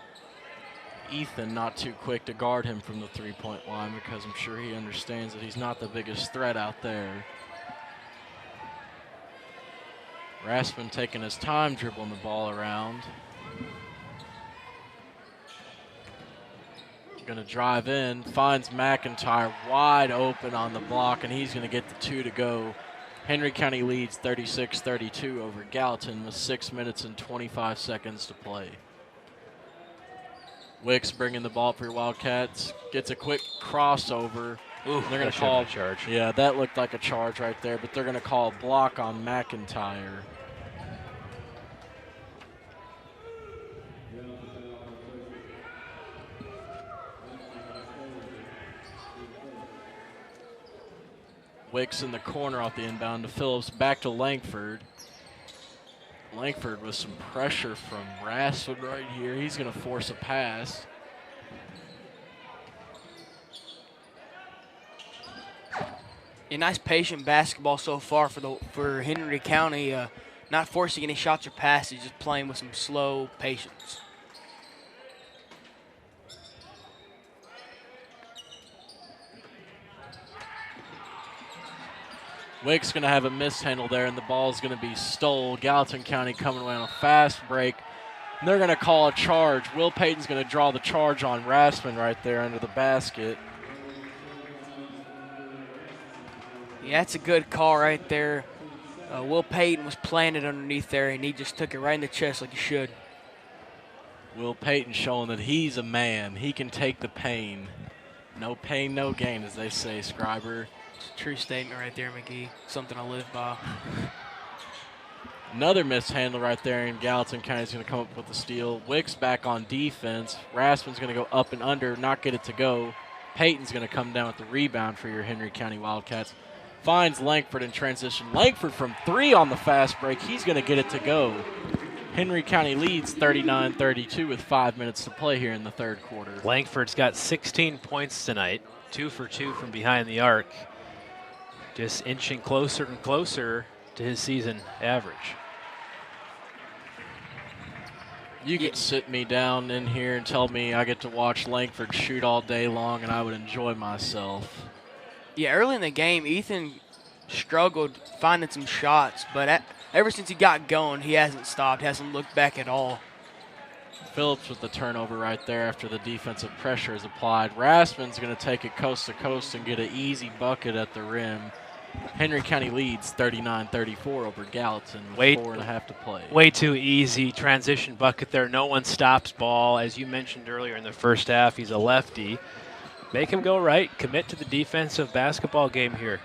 Ethan not too quick to guard him from the three-point line because I'm sure he understands that he's not the biggest threat out there. Rassman taking his time dribbling the ball around. Going to drive in, finds McIntyre wide open on the block, and he's going to get the 2 to go. Henry County leads 36-32 over Gallatin with 6 minutes and 25 seconds to play. Wicks bringing the ball for your Wildcats. Gets a quick crossover. Ooh, they're going to call a charge. Yeah, that looked like a charge right there, but they're going to call a block on McIntyre. Wicks in the corner off the inbound to Phillips, back to Langford. Langford with some pressure from Rassman right here. He's going to force a pass. A nice patient basketball so far for Henry County. Not forcing any shots or passes, just playing with some slow patience. Wicks going to have a mishandle there, and the ball is going to be stole. Gallatin County coming away on a fast break. And they're going to call a charge. Will Payton's going to draw the charge on Rassman right there under the basket. Yeah, that's a good call right there. Will Payton was planted underneath there, and he just took it right in the chest like he should. Will Payton showing that he's a man. He can take the pain. No pain, no gain, as they say, Scriber. It's a true statement right there, McGee. Something I live by. Another mishandle right there, and Gallatin County's going to come up with the steal. Wicks back on defense. Rassman's going to go up and under, not get it to go. Payton's going to come down with the rebound for your Henry County Wildcats. Finds Langford in transition. Langford from 3 on the fast break. He's going to get it to go. Henry County leads 39-32 with 5 minutes to play here in the third quarter. Langford's got 16 points tonight, 2 for 2 from behind the arc. Just inching closer and closer to his season average. You could sit me down in here and tell me I get to watch Langford shoot all day long and I would enjoy myself. Yeah, early in the game, Ethan struggled finding some shots, but ever since he got going, he hasn't stopped, hasn't looked back at all. Phillips with the turnover right there after the defensive pressure is applied. Rassman's going to take it coast to coast and get an easy bucket at the rim. Henry County leads 39-34 over Gallatin with 4.5 to play. Way too easy transition bucket there. No one stops ball. As you mentioned earlier in the first half, he's a lefty. Make him go right. Commit to the defensive basketball game here.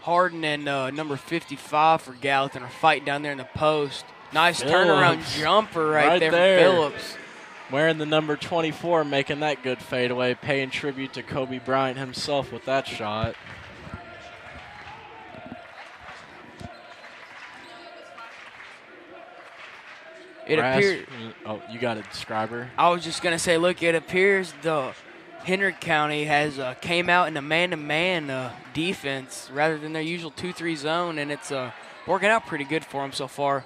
Harden and number 55 for Gallatin are fighting down there in the post. Nice turnaround jumper right there from Phillips. Wearing the number 24, making that good fadeaway, paying tribute to Kobe Bryant himself with that shot. It appears. Oh, you got it, Scriber. I was just gonna say, look, it appears the Henry County has came out in a man-to-man defense rather than their usual 2-3 zone, and it's working out pretty good for them so far.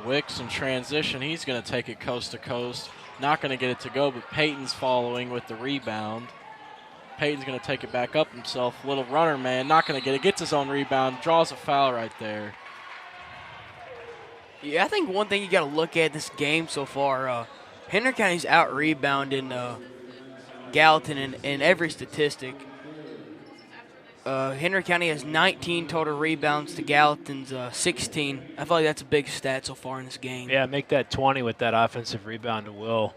Wicks in transition, he's going to take it coast to coast. Not going to get it to go, but Payton's following with the rebound. Payton's going to take it back up himself. Little runner man, not going to get it. Gets his own rebound, draws a foul right there. Yeah, I think one thing you got to look at this game so far, Henry County's out-rebounding Gallatin in every statistic. Henry County has 19 total rebounds to Gallatin's 16. I feel like that's a big stat so far in this game. Yeah, make that 20 with that offensive rebound to Will.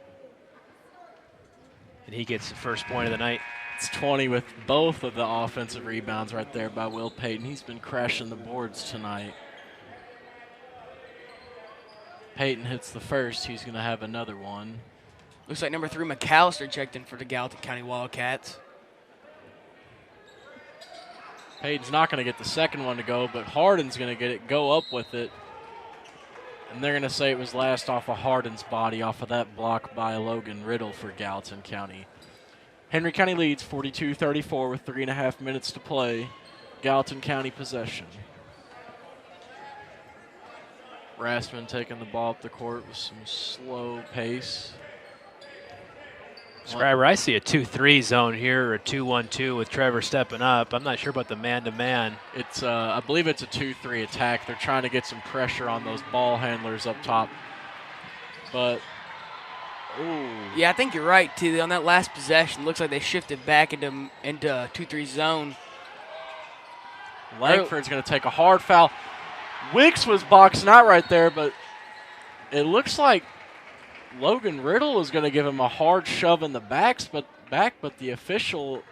And he gets the first point of the night. It's 20 with both of the offensive rebounds right there by Will Payton. He's been crashing the boards tonight. Payton hits the first. He's going to have another one. Looks like number 3, McAllister, checked in for the Gallatin County Wildcats. Payton's not going to get the second one to go, but Harden's going to get it, go up with it. And they're going to say it was last off of Harden's body off of that block by Logan Riddle for Gallatin County. Henry County leads 42-34 with 3.5 minutes to play. Gallatin County possession. Rassman taking the ball up the court with some slow pace. Scriber, I see a 2-3 zone here or a 2-1-2 with Trevor stepping up. I'm not sure about the man-to-man. It's I believe it's a 2-3 attack. They're trying to get some pressure on those ball handlers up top. But, ooh. Yeah, I think you're right, too. On that last possession, looks like they shifted back into 2-3 zone. Langford's going to take a hard foul. Wicks was boxing out right there, but it looks like Logan Riddle is going to give him a hard shove in the back, but the official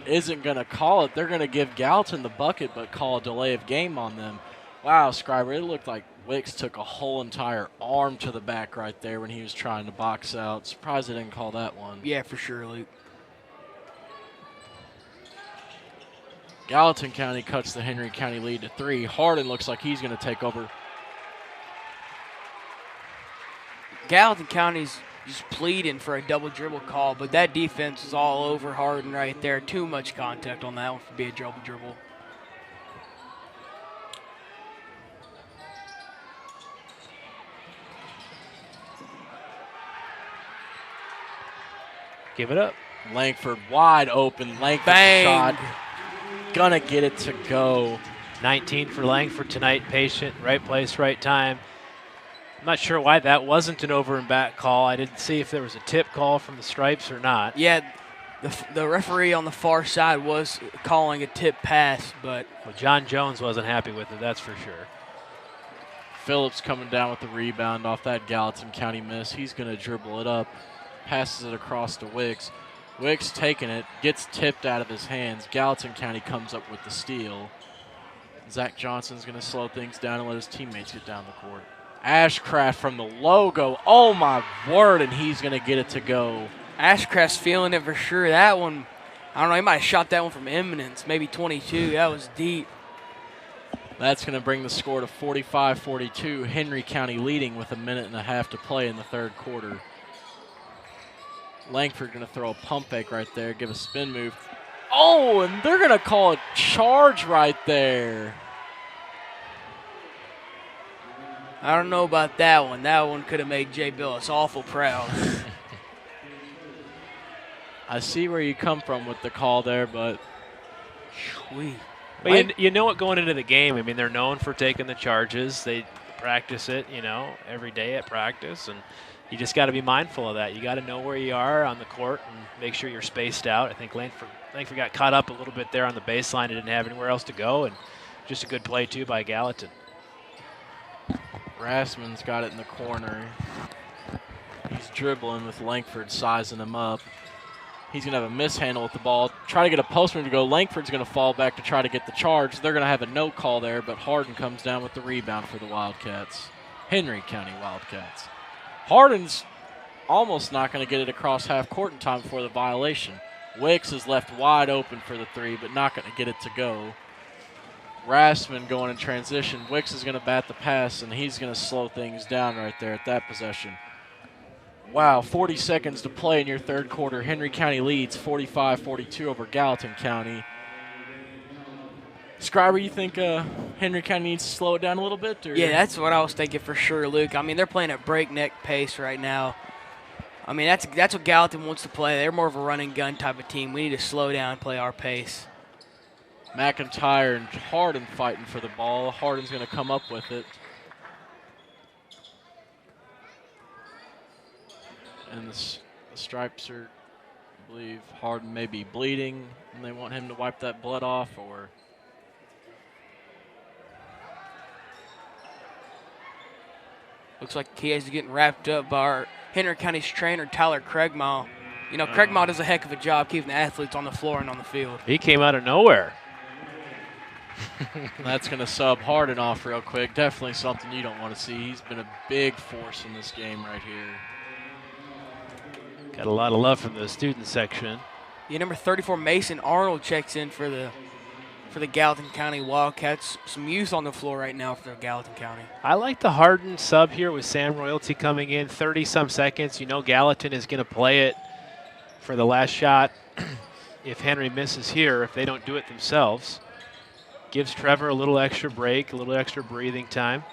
isn't going to call it. They're going to give Gallatin the bucket, but call a delay of game on them. Wow, Scriber, it looked like Wicks took a whole entire arm to the back right there when he was trying to box out. Surprised they didn't call that one. Yeah, for sure, Luke. Gallatin County cuts the Henry County lead to 3. Hardin looks like he's going to take over. Gallatin County's just pleading for a double dribble call, but that defense is all over Hardin right there. Too much contact on that one for being a double dribble. Give it up. Langford wide open. Langford shot. Gonna get it to go. 19 for Langford tonight. Patient, right place, right time. I'm not sure why that wasn't an over and back call. I didn't see if there was a tip call from the Stripes or not. Yeah, the referee on the far side was calling a tip pass, but well, John Jones wasn't happy with it, that's for sure. Phillips coming down with the rebound off that Gallatin County miss. He's going to dribble it up, passes it across to Wicks. Wicks taking it, gets tipped out of his hands. Gallatin County comes up with the steal. Zach Johnson's going to slow things down and let his teammates get down the court. Ashcraft from the logo. Oh, my word, and he's going to get it to go. Ashcraft's feeling it for sure. That one, I don't know, he might have shot that one from eminence, maybe 22. That was deep. That's going to bring the score to 45-42. Henry County leading with 1.5 minutes to play in the third quarter. Langford going to throw a pump fake right there, give a spin move. Oh, and they're going to call a charge right there. I don't know about that one. That one could have made Jay Billis awful proud. I see where you come from with the call there, but Sweet. But you know what, going into the game, I mean, they're known for taking the charges. They practice it, every day at practice, and you just got to be mindful of that. You got to know where you are on the court and make sure you're spaced out. I think Langford got caught up a little bit there on the baseline and didn't have anywhere else to go, and just a good play, too, by Gallatin. Rassman's got it in the corner. He's dribbling with Langford sizing him up. He's going to have a mishandle with the ball. Try to get a postman to go. Langford's going to fall back to try to get the charge. They're going to have a no call there, but Hardin comes down with the rebound for the Wildcats. Henry County Wildcats. Hardin's almost not going to get it across half court in time before the violation. Wicks is left wide open for the 3, but not going to get it to go. Rassman going in transition. Wicks is going to bat the pass, and he's going to slow things down right there at that possession. Wow, 40 seconds to play in your third quarter. Henry County leads 45-42 over Gallatin County. Scriber, you think Henry County needs to slow it down a little bit? Or? Yeah, that's what I was thinking for sure, Luke. I mean, they're playing at breakneck pace right now. I mean, that's what Gallatin wants to play. They're more of a run and gun type of team. We need to slow down and play our pace. McIntyre and Hardin fighting for the ball. Hardin's going to come up with it. And the Stripes are, I believe, Hardin may be bleeding, and they want him to wipe that blood off, or... Looks like he is getting wrapped up by our Henry County's trainer, Tyler Craigmile. Craigmile does a heck of a job keeping the athletes on the floor and on the field. He came out of nowhere. That's going to sub Hardin off real quick. Definitely something you don't want to see. He's been a big force in this game right here. Got a lot of love from the student section. Yeah, number 34, Mason Arnold checks in for the for the Gallatin County Wildcats. Some youth on the floor right now for Gallatin County. I like the Hardin sub here with Sam Royalty coming in, 30-some seconds. You know Gallatin is going to play it for the last shot if Henry misses here, if they don't do it themselves. Gives Trevor a little extra break, a little extra breathing time.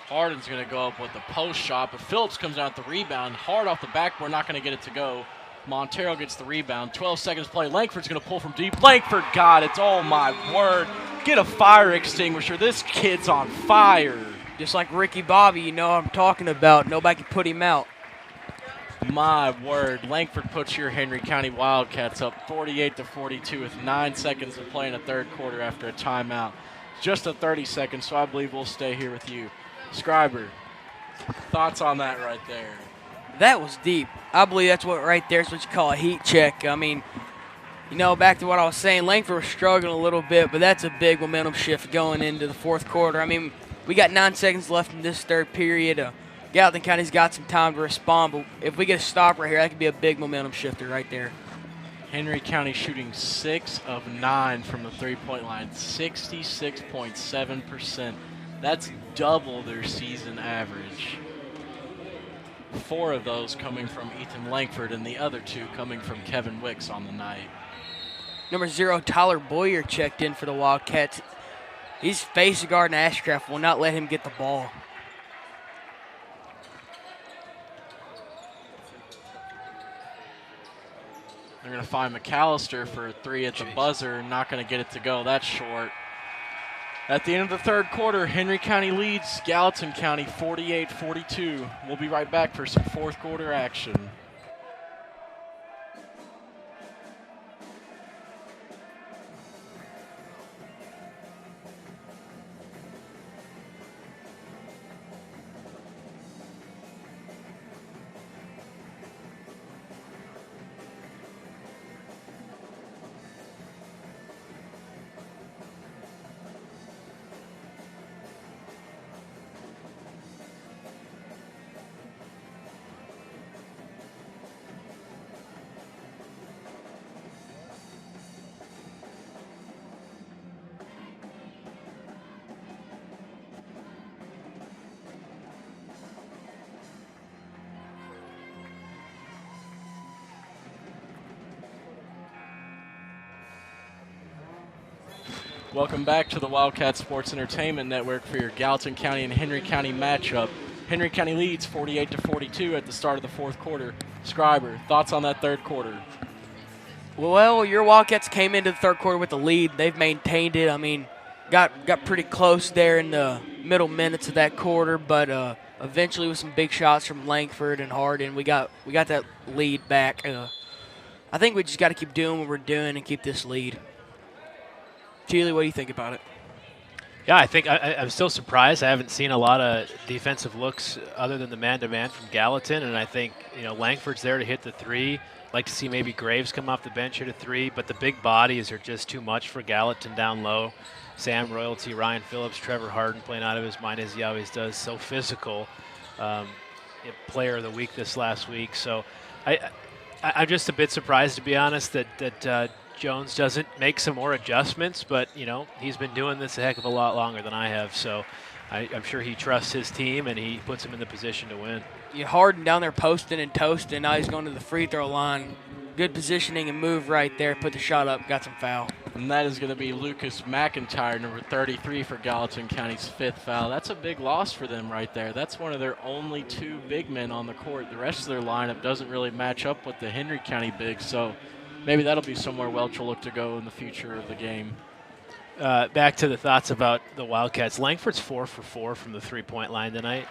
Hardin's going to go up with the post shot, but Phillips comes out the rebound. Hard off the backboard, not going to get it to go. Montero gets the rebound. 12 seconds play. Langford's going to pull from deep. Langford got it. Oh, my word. Get a fire extinguisher. This kid's on fire. Just like Ricky Bobby, you know what I'm talking about. Nobody can put him out. My word. Langford puts your Henry County Wildcats up 48-42 with 9 seconds to play in the third quarter after a timeout. Just a 30 seconds, so I believe we'll stay here with you. Scriber, thoughts on that right there? That was deep. I believe that's what right there is what you call a heat check. I mean, you know, back to what I was saying, Langford was struggling a little bit, but that's a big momentum shift going into the fourth quarter. I mean, we got 9 seconds left in this third period. Gallatin County's got some time to respond, but if we get a stop right here, that could be a big momentum shifter right there. Henry County shooting 6 of 9 from the three-point line, 66.7%. That's double their season average. 4 of those coming from Ethan Langford and the other 2 coming from Kevin Wicks on the night. Number 0, Tyler Boyer checked in for the Wildcats. He's face guarding Ashcraft, will not let him get the ball. They're going to find McAllister for a 3 at the buzzer. Not going to get it to go. That's short. At the end of the third quarter, Henry County leads Gallatin County 48-42. We'll be right back for some fourth quarter action. Welcome back to the Wildcat Sports Entertainment Network for your Gallatin County and Henry County matchup. Henry County leads 48-42 at the start of the fourth quarter. Scriber, thoughts on that third quarter? Well, your Wildcats came into the third quarter with the lead. They've maintained it. I mean, got pretty close there in the middle minutes of that quarter, but eventually with some big shots from Langford and Hardin, we got that lead back. I think we just got to keep doing what we're doing and keep this lead. Keely, what do you think about it? Yeah, I think I'm still surprised. I haven't seen a lot of defensive looks other than the man-to-man from Gallatin, and I think Langford's there to hit the 3. Like to see maybe Graves come off the bench hit a 3, but the big bodies are just too much for Gallatin down low. Sam Royalty, Ryan Phillips, Trevor Hardin playing out of his mind as he always does. So physical. Player of the week this last week. So I'm just a bit surprised, to be honest, that Jones doesn't make some more adjustments, but he's been doing this a heck of a lot longer than I have, so I'm sure he trusts his team and he puts them in the position to win. You Hardin down there posting and toasting. Now he's going to the free throw line. Good positioning and move right there. Put the shot up, got some foul. And that is going to be Lucas McIntyre, number 33 for Gallatin County's 5th foul. That's a big loss for them right there. That's one of their only 2 big men on the court. The rest of their lineup doesn't really match up with the Henry County bigs, so maybe that'll be somewhere Welch will look to go in the future of the game. Back to the thoughts about the Wildcats. Langford's 4 for 4 from the three-point line tonight.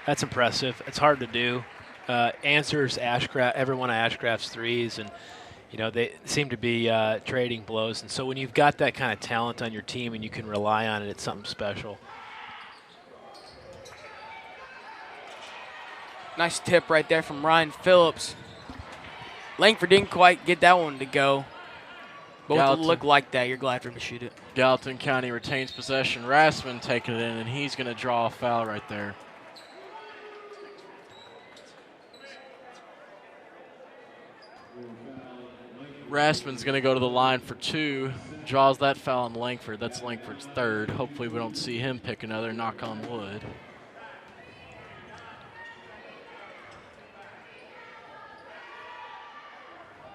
That's impressive. It's hard to do. Answers every one of Ashcraft's threes, and they seem to be trading blows. And so when you've got that kind of talent on your team and you can rely on it, it's something special. Nice tip right there from Ryan Phillips. Langford didn't quite get that one to go. But with a look like that, you're glad for him to shoot it. Gallatin County retains possession. Rassman taking it in, and he's going to draw a foul right there. Rassman's going to go to the line for 2. Draws that foul on Langford. That's Langford's 3rd. Hopefully we don't see him pick another, knock on wood.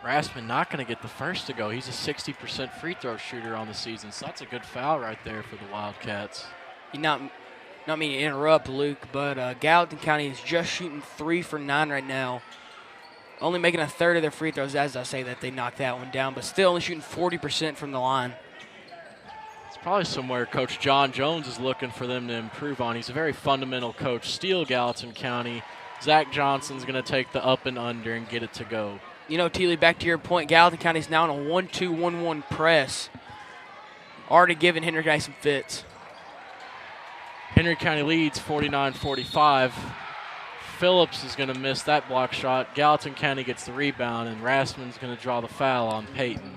Rassman not going to get the first to go. He's a 60% free throw shooter on the season, so that's a good foul right there for the Wildcats. Not mean to interrupt, Luke, but Gallatin County is just shooting 3 for 9 right now. Only making a third of their free throws as I say that they knocked that one down, but still only shooting 40% from the line. It's probably somewhere Coach John Jones is looking for them to improve on. He's a very fundamental coach. Steal Gallatin County. Zach Johnson's going to take the up and under and get it to go. You know, Teely, back to your point, Gallatin County's now on a 1-2-1-1 press. Already giving Henry County some fits. Henry County leads 49-45. Phillips is going to miss that block shot. Gallatin County gets the rebound, and Rassman's going to draw the foul on Peyton.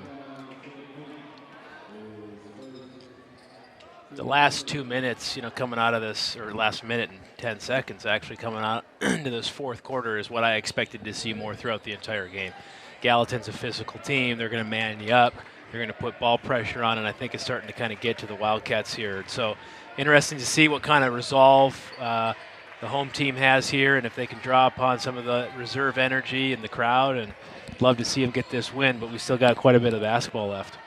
The last 2 minutes, coming out of this, or last minute and 10 seconds actually coming out into this fourth quarter is what I expected to see more throughout the entire game. Gallatin's a physical team. They're going to man you up. They're going to put ball pressure on, and I think it's starting to kind of get to the Wildcats here. So interesting to see what kind of resolve the home team has here, and if they can draw upon some of the reserve energy in the crowd, and love to see them get this win, but we still got quite a bit of basketball left.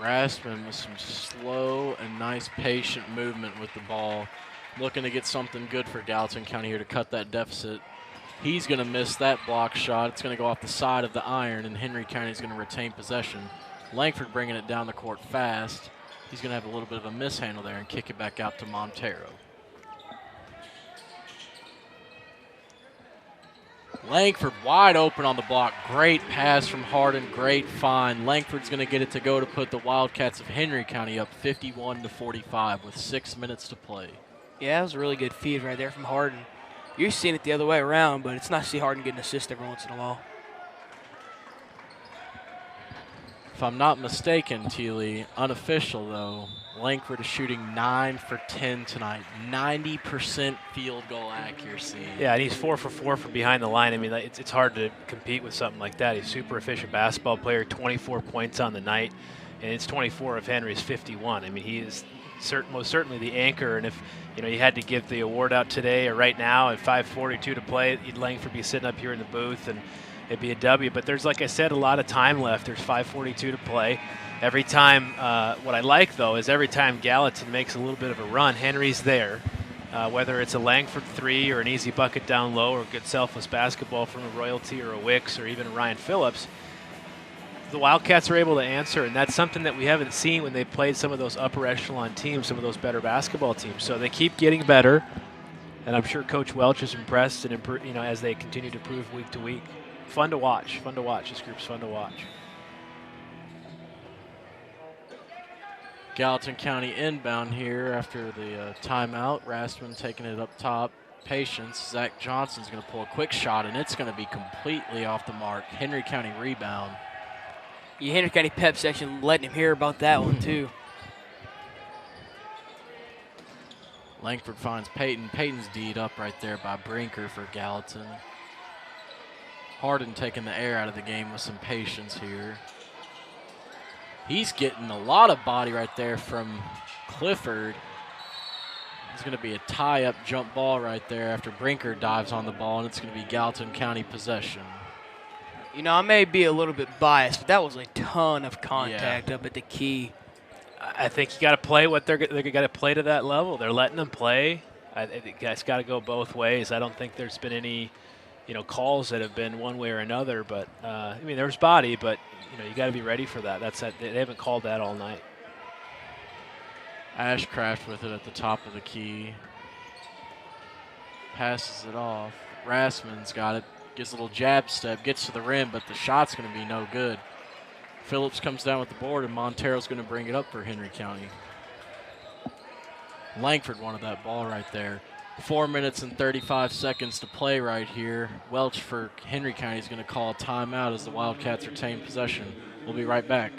Rassman with some slow and nice patient movement with the ball, looking to get something good for Gallatin County here to cut that deficit. He's going to miss that block shot. It's going to go off the side of the iron, and Henry County is going to retain possession. Langford bringing it down the court fast. He's going to have a little bit of a mishandle there and kick it back out to Montero. Langford wide open on the block. Great pass from Hardin. Great find. Langford's going to get it to go to put the Wildcats of Henry County up 51-45 with 6 minutes to play. Yeah, that was a really good feed right there from Hardin. You're seeing it the other way around, but it's nice to see Hardin get an assist every once in a while. If I'm not mistaken, Teely, unofficial though, Langford is shooting 9 for 10 tonight. 90% field goal accuracy. Yeah, and he's 4 for 4 from behind the line. I mean, it's hard to compete with something like that. He's a super efficient basketball player, 24 points on the night, and it's 24 of Henry's 51. I mean, he is most certainly the anchor, and if you had to give the award out today or right now at 5:42 to play, Langford be sitting up here in the booth and it'd be a W. But there's, like I said, a lot of time left. There's 5:42 to play. Every time, what I like, though, is every time Gallatin makes a little bit of a run, Henry's there. Whether it's a Langford 3 or an easy bucket down low or good selfless basketball from a Royalty or a Wicks or even a Ryan Phillips, the Wildcats are able to answer, and that's something that we haven't seen when they played some of those upper echelon teams, some of those better basketball teams. So they keep getting better, and I'm sure Coach Welch is impressed and as they continue to improve week to week. Fun to watch. Fun to watch. This group's fun to watch. Gallatin County inbound here after the timeout. Rassman taking it up top. Patience. Zach Johnson's going to pull a quick shot, and it's going to be completely off the mark. Henry County rebound. Yeah, Henry County pep section letting him hear about that one, too. Langford finds Peyton. Peyton's D'd up right there by Brinker for Gallatin. Hardin taking the air out of the game with some patience here. He's getting a lot of body right there from Clifford. It's going to be a tie-up jump ball right there after Brinker dives on the ball, and it's going to be Gallatin County possession. I may be a little bit biased, but that was a ton of contact up at the key. I think you got to play what they're got to play to that level. They're letting them play. I think it's got to go both ways. I don't think there's been any, calls that have been one way or another. But there's body, but you got to be ready for that. They haven't called that all night. Ashcraft with it at the top of the key. Passes it off. Rassman's got it. Gets a little jab step, gets to the rim, but the shot's going to be no good. Phillips comes down with the board, and Montero's going to bring it up for Henry County. Langford wanted that ball right there. 4 minutes and 35 seconds to play right here. Welch for Henry County is going to call a timeout as the Wildcats retain possession. We'll be right back.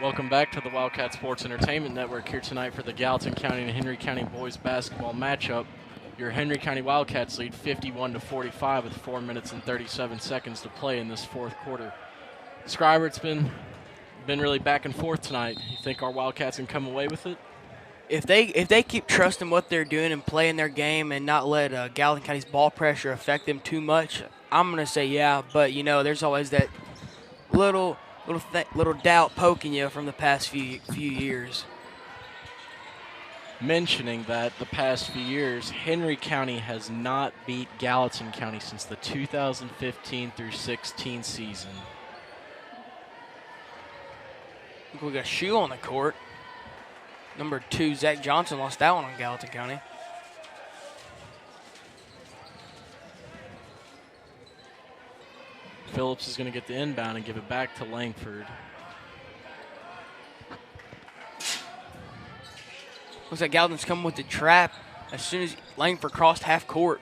Welcome back to the Wildcat Sports Entertainment Network here tonight for the Gallatin County and Henry County boys basketball matchup. Your Henry County Wildcats lead 51-45 with 4 minutes and 37 seconds to play in this fourth quarter. Scriber, it's been really back and forth tonight. You think our Wildcats can come away with it? If they keep trusting what they're doing and playing their game and not let Gallatin County's ball pressure affect them too much, I'm gonna say yeah. But there's always that little doubt poking you from the past few years. Mentioning that the past few years, Henry County has not beat Gallatin County since the 2015 through 16 season. We got a shoe on the court. Number 2, Zach Johnson lost that one on Gallatin County. Phillips is going to get the inbound and give it back to Langford. Looks like Gallatin's coming with the trap as soon as Langford crossed half court.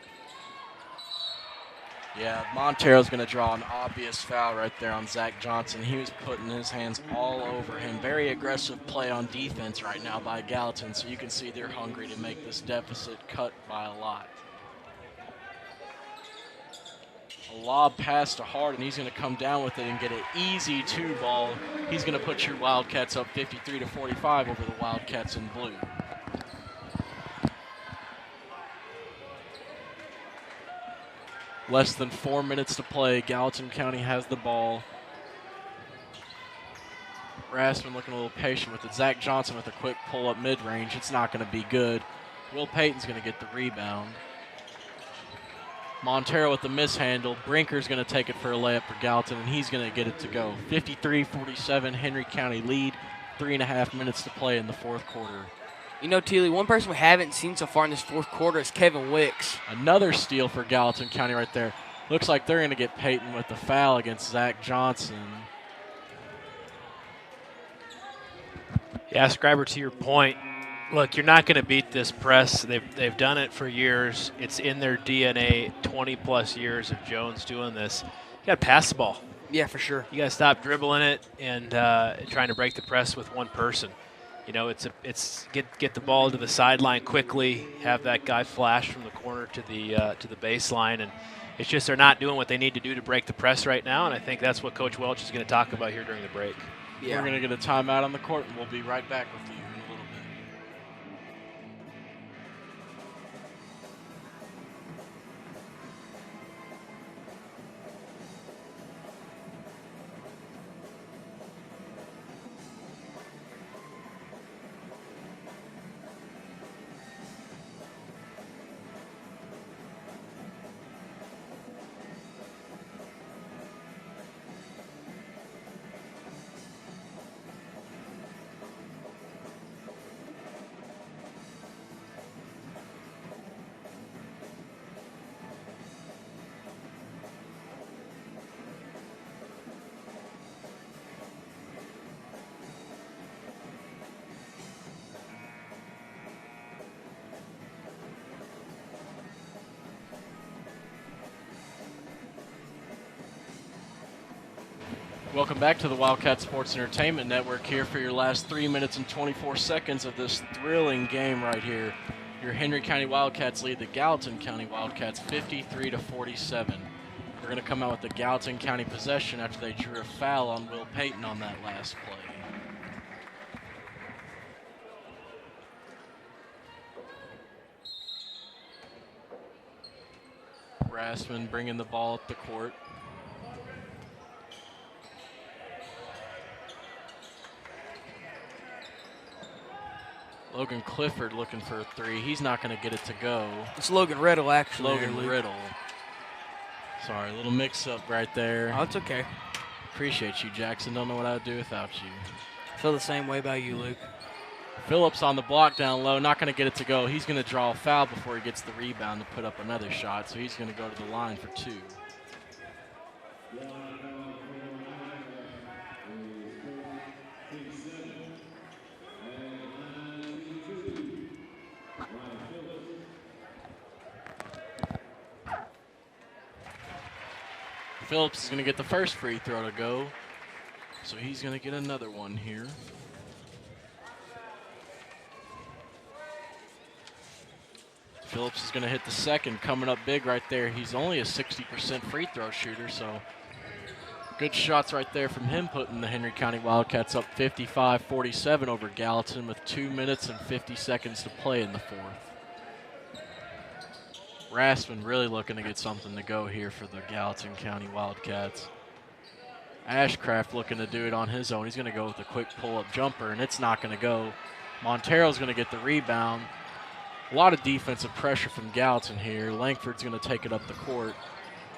Yeah, Montero's going to draw an obvious foul right there on Zach Johnson. He was putting his hands all over him. Very aggressive play on defense right now by Gallatin, so you can see they're hungry to make this deficit cut by a lot. A lob pass to Hart, and he's going to come down with it and get an easy 2-ball. He's going to put your Wildcats up 53-45 over the Wildcats in blue. Less than 4 minutes to play. Gallatin County has the ball. Rassman looking a little patient with it. Zach Johnson with a quick pull-up mid-range. It's not going to be good. Will Payton's going to get the rebound. Montero with the mishandle. Brinker's going to take it for a layup for Gallatin, and he's going to get it to go. 53-47, Henry County lead. 3.5 minutes to play in the fourth quarter. Teely, one person we haven't seen so far in this fourth quarter is Kevin Wicks. Another steal for Gallatin County right there. Looks like they're going to get Payton with the foul against Zach Johnson. Yeah, Scriber, to your point, look, you're not going to beat this press. They've done it for years. It's in their DNA, 20-plus years of Jones doing this. You got to pass the ball. Yeah, for sure. You got to stop dribbling it and trying to break the press with one person. It's get the ball to the sideline quickly, have that guy flash from the corner to the baseline, and it's just they're not doing what they need to do to break the press right now, and I think that's what Coach Welch is going to talk about here during the break. Yeah. We're going to get a timeout on the court, and we'll be right back with you in a little bit. Welcome back to the Wildcat Sports Entertainment Network here for your last 3 minutes and 24 seconds of this thrilling game right here. Your Henry County Wildcats lead the Gallatin County Wildcats 53-47. We're going to come out with the Gallatin County possession after they drew a foul on Will Payton on that last play. Rassman bringing the ball up the court. Logan Clifford looking for a three. He's not going to get it to go. It's Logan Riddle, actually. Logan Riddle. Sorry, a little mix-up right there. Oh, it's okay. Appreciate you, Jackson. Don't know what I'd do without you. Feel the same way about you, Luke. Phillips on the block down low, not going to get it to go. He's going to draw a foul before he gets the rebound to put up another shot, so he's going to go to the line for two. Phillips is going to get the first free throw to go. So he's going to get another one here. Phillips is going to hit the second, coming up big right there. He's only a 60% free throw shooter, so good shots right there from him, putting the Henry County Wildcats up 55-47 over Gallatin with 2 minutes and 50 seconds to play in the fourth. Rassman really looking to get something to go here for the Gallatin County Wildcats. Ashcraft looking to do it on his own. He's going to go with a quick pull-up jumper, and it's not going to go. Montero's going to get the rebound. A lot of defensive pressure from Gallatin here. Langford's going to take it up the court.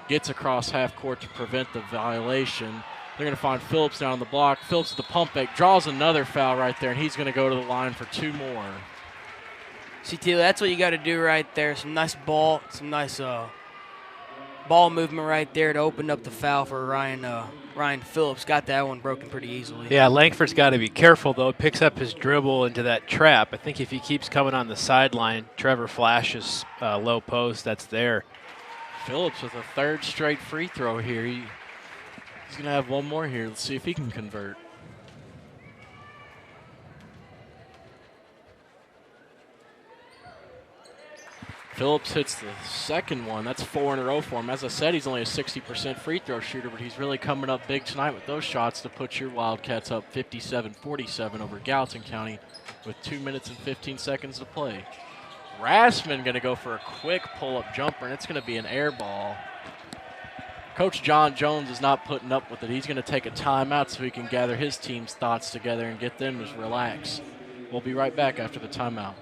Gets across half court to prevent the violation. They're going to find Phillips down on the block. Phillips at the pump fake, draws another foul right there, and he's going to go to the line for 2 more. See, Taylor, that's what you got to do right there. Some nice ball movement right there to open up the foul for Ryan Phillips. Got that one broken pretty easily. Yeah, Langford's got to be careful, though. Picks up his dribble into that trap. I think if he keeps coming on the sideline, Trevor flashes low post. That's there. Phillips with a third straight free throw here. He's going to have one more here. Let's see if he can convert. Phillips hits the second one. That's 4 in a row for him. As I said, he's only a 60% free throw shooter, but he's really coming up big tonight with those shots to put your Wildcats up 57-47 over Gallatin County with 2 minutes and 15 seconds to play. Rassman going to go for a quick pull-up jumper, and it's going to be an air ball. Coach John Jones is not putting up with it. He's going to take a timeout so he can gather his team's thoughts together and get them to relax. We'll be right back after the timeout.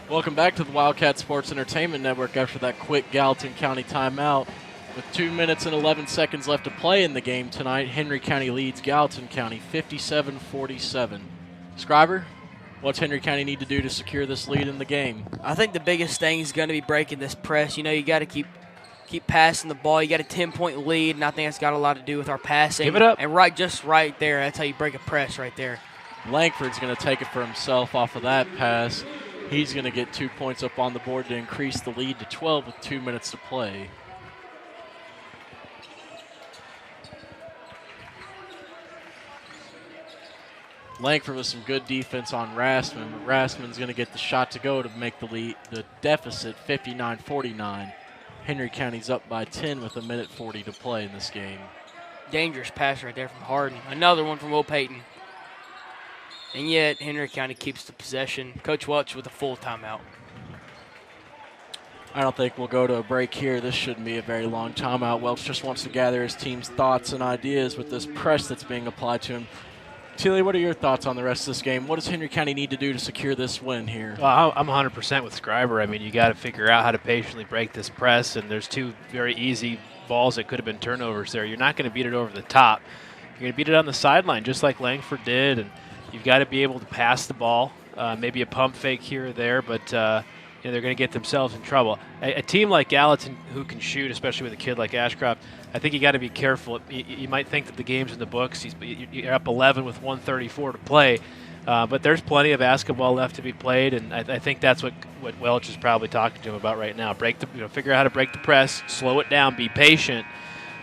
Welcome back to the Wildcat Sports Entertainment Network after that quick Gallatin County timeout. With 2 minutes and 11 seconds left to play in the game tonight, Henry County leads Gallatin County 57-47. Scriber, what's Henry County need to do to secure this lead in the game? I think the biggest thing is going to be breaking this press. You know, you got to keep passing the ball. You got a 10-point lead, and I think that's got a lot to do with our passing. Give it up. And just right there, that's how you break a press right there. Langford's going to take it for himself off of that pass. He's going to get 2 points up on the board to increase the lead to 12 with 2 minutes to play. Langford with some good defense on Rassman, but Rassman's going to get the shot to go to make the deficit 59-49. Henry County's up by 10 with 1:40 to play in this game. Dangerous pass right there from Harden. Another one from Will Payton. And yet, Henry County keeps the possession. Coach Welch with a full timeout. I don't think we'll go to a break here. This shouldn't be a very long timeout. Welch just wants to gather his team's thoughts and ideas with this press that's being applied to him. Tilly, what are your thoughts on the rest of this game? What does Henry County need to do to secure this win here? Well, I'm 100% with Scriber. I mean, you got to figure out how to patiently break this press, and there's 2 very easy balls that could have been turnovers there. You're not going to beat it over the top. You're going to beat it on the sideline just like Langford did, and you've got to be able to pass the ball, maybe a pump fake here or there, but they're going to get themselves in trouble. A team like Gallatin who can shoot, especially with a kid like Ashcroft, I think you got to be careful. You might think that the game's in the books. You're up 11 with 1:34 to play, but there's plenty of basketball left to be played, and I think that's what Welch is probably talking to him about right now. Figure out how to break the press, slow it down, be patient.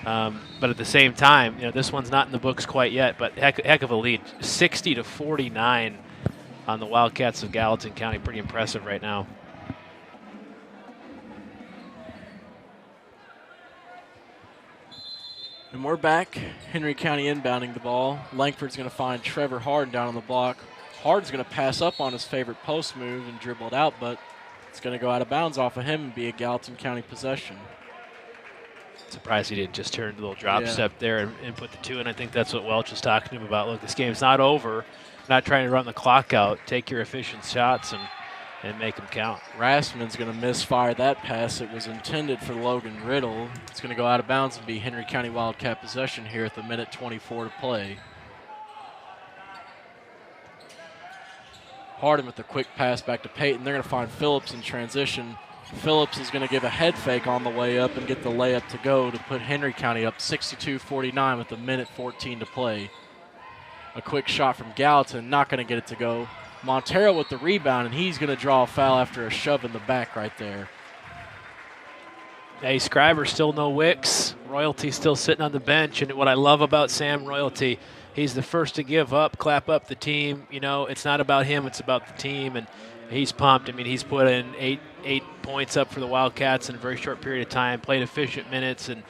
But at the same time, this one's not in the books quite yet, but heck of a lead. 60-49 on the Wildcats of Gallatin County. Pretty impressive right now. And we're back. Henry County inbounding the ball. Langford's going to find Trevor Harden down on the block. Harden's going to pass up on his favorite post move and dribble it out, but it's going to go out of bounds off of him and be a Gallatin County possession. Surprised he didn't just turn a little drop step there and put the 2 in. I think that's what Welch was talking to him about. Look, this game's not over. Not trying to run the clock out. Take your efficient shots and make them count. Rassman's going to misfire that pass. It was intended for Logan Riddle. It's going to go out of bounds and be Henry County Wildcat possession here at the 1:24 to play. Harden with a quick pass back to Peyton. They're going to find Phillips in transition. Phillips is going to give a head fake on the way up and get the layup to go to put Henry County up 62-49 with 1:14 to play. A quick shot from Gallatin, not going to get it to go. Montero with the rebound, and he's going to draw a foul after a shove in the back right there. Hey, Scriber still no wicks. Royalty still sitting on the bench. And what I love about Sam Royalty, he's the first to give up, clap up the team. You know, it's not about him, it's about the team. And he's pumped. I mean, he's put in eight points up for the Wildcats in a very short period of time, played efficient minutes, and,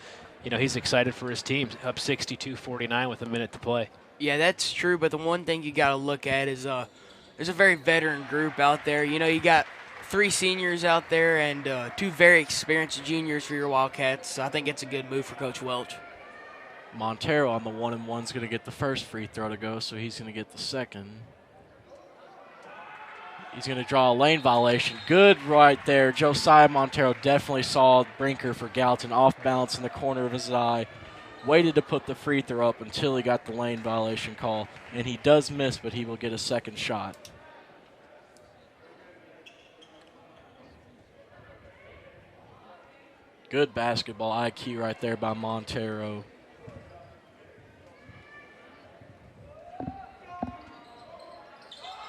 you know, he's excited for his team, up 62-49 with a minute to play. Yeah, that's true, but the one thing you got to look at is there's a very veteran group out there. You know, you got 3 seniors out there and 2 very experienced juniors for your Wildcats. So I think it's a good move for Coach Welch. Montero on the 1-and-1 is going to get the first free throw to go, so he's going to get the second. He's going to draw a lane violation. Good right there. Josiah Montero definitely saw Brinker for Gallatin off balance in the corner of his eye. Waited to put the free throw up until he got the lane violation call. And he does miss, but he will get a second shot. Good basketball IQ right there by Montero.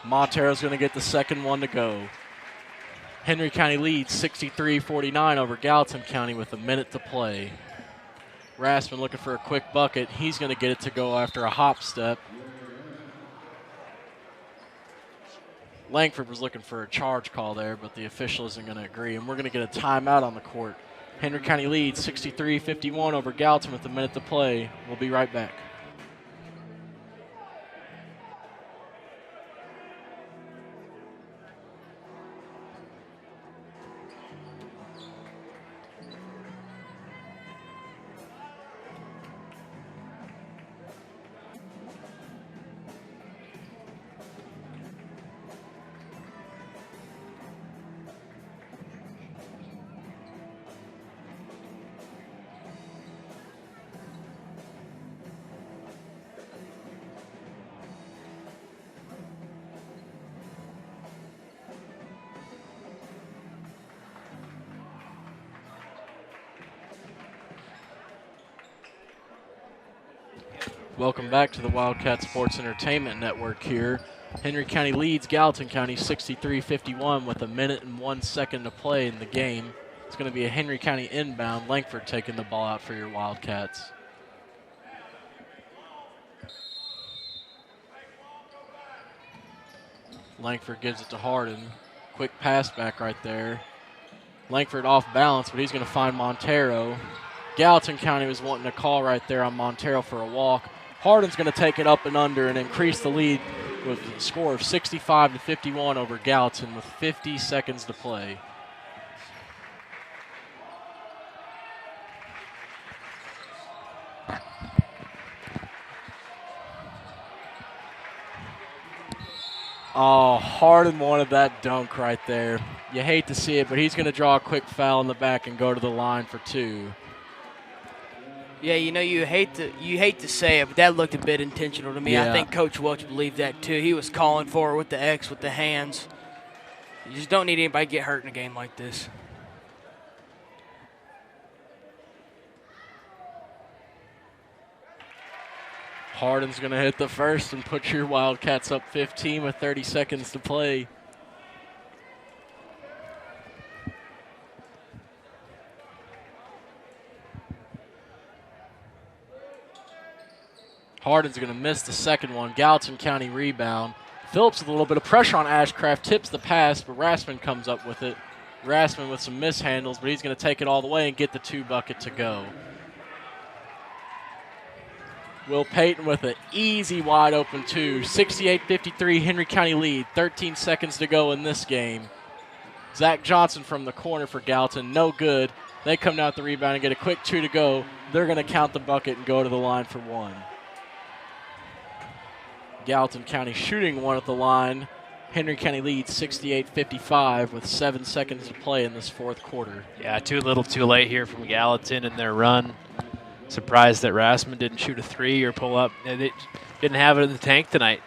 Montero's going to get the second one to go. Henry County leads 63-49 over Gallatin County with a minute to play. Rassman looking for a quick bucket. He's going to get it to go after a hop step. Langford was looking for a charge call there, but the official isn't going to agree, and we're going to get a timeout on the court. Henry County leads 63-51 over Gallatin with a minute to play. We'll be right back. Welcome back to the Wildcat Sports Entertainment Network here. Henry County leads Gallatin County 63-51 with 1:01 to play in the game. It's going to be a Henry County inbound. Langford taking the ball out for your Wildcats. Langford gives it to Harden. Quick pass back right there. Langford off balance, but he's going to find Montero. Gallatin County was wanting a call right there on Montero for a walk. Harden's going to take it up and under and increase the lead with a score of 65-51 over Gallatin with 50 seconds to play. Oh, Harden wanted that dunk right there. You hate to see it, but he's going to draw a quick foul in the back and go to the line for 2. Yeah, you know, you hate to say it, but that looked a bit intentional to me. Yeah. I think Coach Welch believed that too. He was calling for it with the X, with the hands. You just don't need anybody to get hurt in a game like this. Harden's going to hit the first and put your Wildcats up 15 with 30 seconds to play. Harden's going to miss the second one. Gallatin County rebound. Phillips with a little bit of pressure on Ashcraft. Tips the pass, but Rassman comes up with it. Rassman with some mishandles, but he's going to take it all the way and get the 2 bucket to go. Will Payton with an easy wide open 2. 68-53 Henry County lead. 13 seconds to go in this game. Zach Johnson from the corner for Gallatin. No good. They come down with the rebound and get a quick 2 to go. They're going to count the bucket and go to the line for 1. Gallatin County shooting 1 at the line. Henry County leads 68-55 with 7 seconds to play in this 4th quarter. Yeah, too little too late here from Gallatin in their run. Surprised that Rassman didn't shoot a 3 or pull up. They didn't have it in the tank tonight.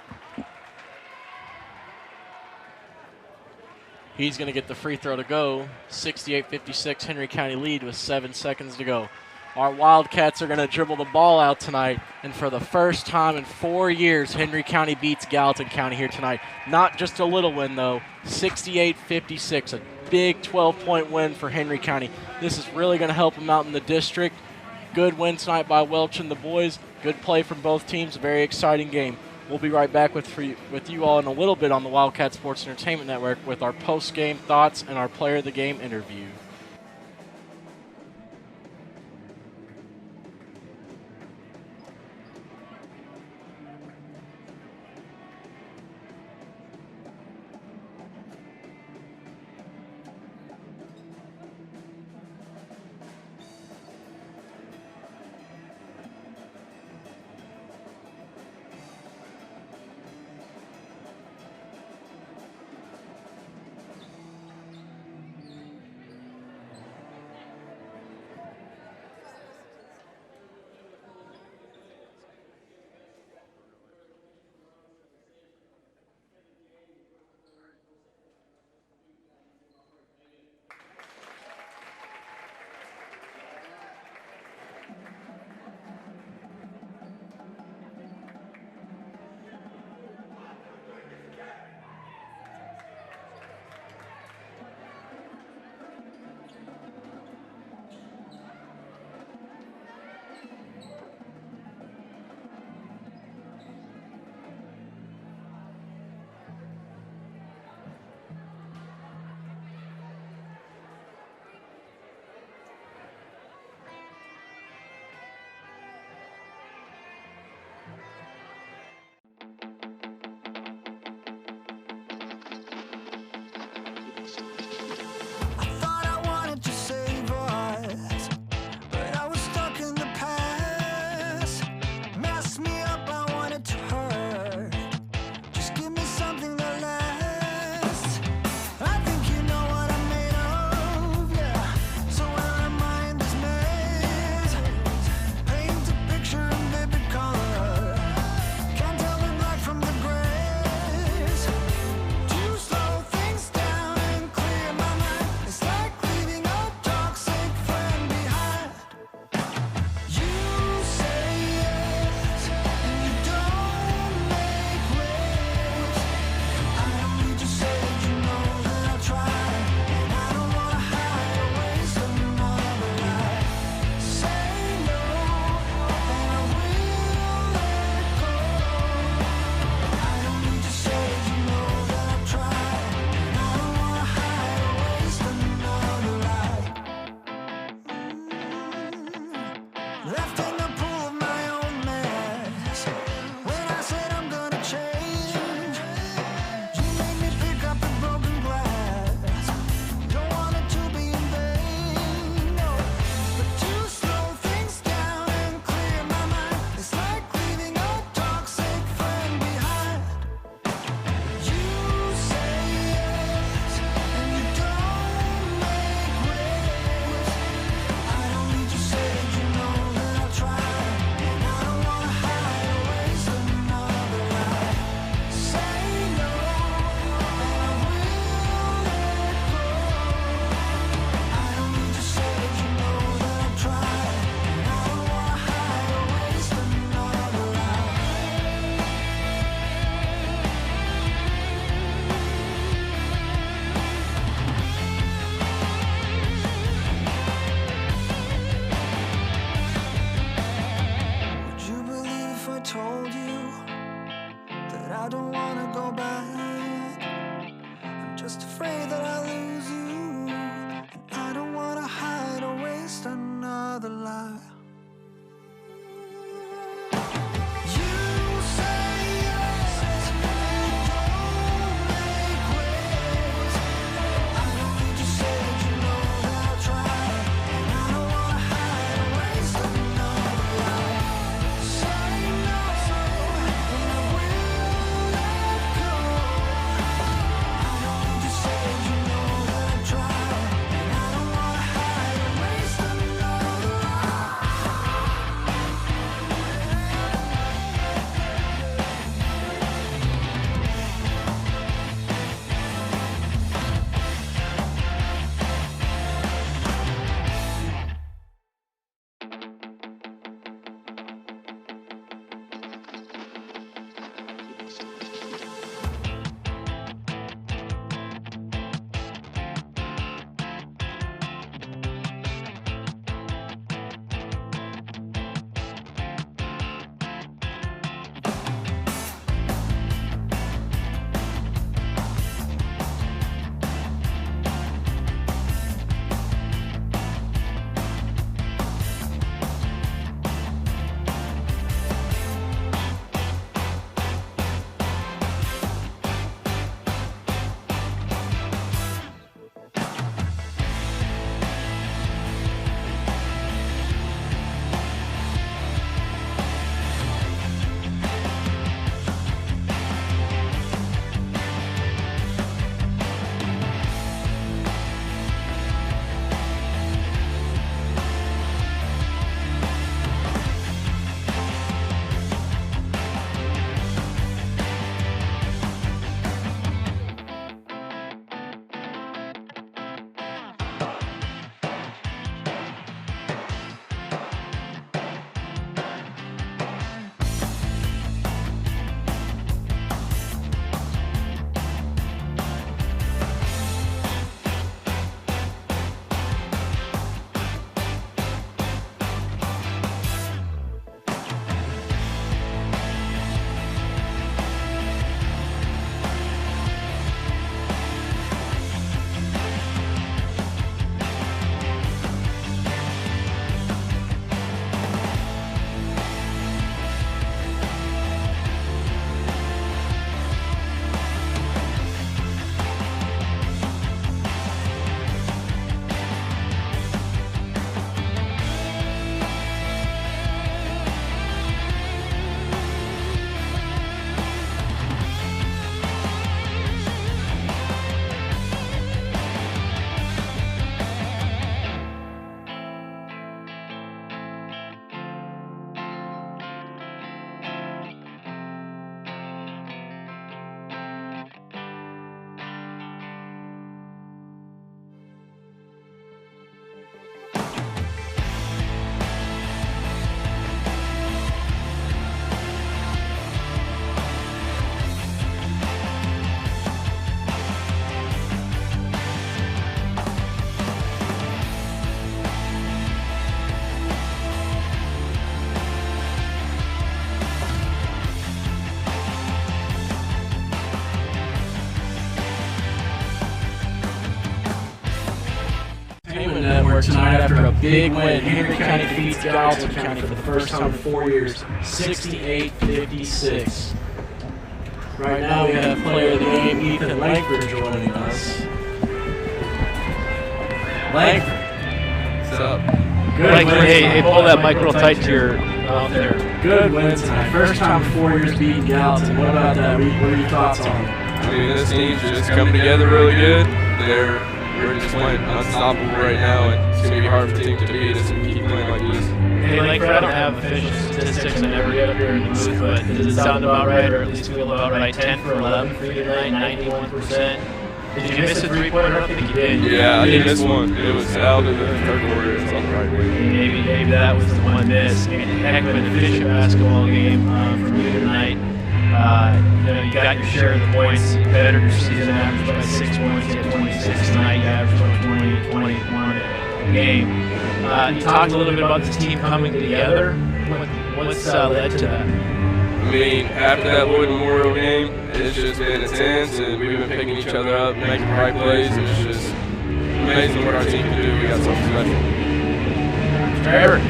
He's going to get the free throw to go. 68-56 Henry County lead with 7 seconds to go. Our Wildcats are going to dribble the ball out tonight, and for the first time in 4 years, Henry County beats Gallatin County here tonight. Not just a little win, though. 68-56, a big 12-point win for Henry County. This is really going to help them out in the district. Good win tonight by Welch and the boys. Good play from both teams. A very exciting game. We'll be right back with you all in a little bit on the Wildcat Sports Entertainment Network with our post-game thoughts and our player of the game interview. tonight after a big win. Henry County defeats Gallatin County for the first time in 4 years, 68-56. Right now we have player of the game, Ethan Langford, joining us. Langford. What's up? Good Langford, win hey, tonight. pull that mic real tight to your mouth there. Good win tonight. First time in 4 years beating Gallatin. What about that? What are your thoughts on it? I mean, this team's just coming together really good. We're just playing unstoppable right now, and it's going to be hard for teams to beat us if we keep playing like this. Hey, Langford, I don't have official statistics I never get up here in the booth, but does it sound about right, or at least feel about right? 10 for 11 for you tonight, 91%. Did you miss a three-pointer? I don't think you did. Yeah, I did miss one. It was out in the third quarter. It was on the right wing. Maybe that was the one miss. I mean, heck of an efficient basketball game from you tonight. You got your share of the points. You bettered your season average by 6 points. You had 26 tonight. You averaged about 20, 21 a game. You talked a little bit about this team coming together. What's led to that? I mean, after that Lloyd Memorial game, it's just been intense, and we've been picking each other up, making the right plays, and it's just amazing what our team can do. We got something special. Trevor.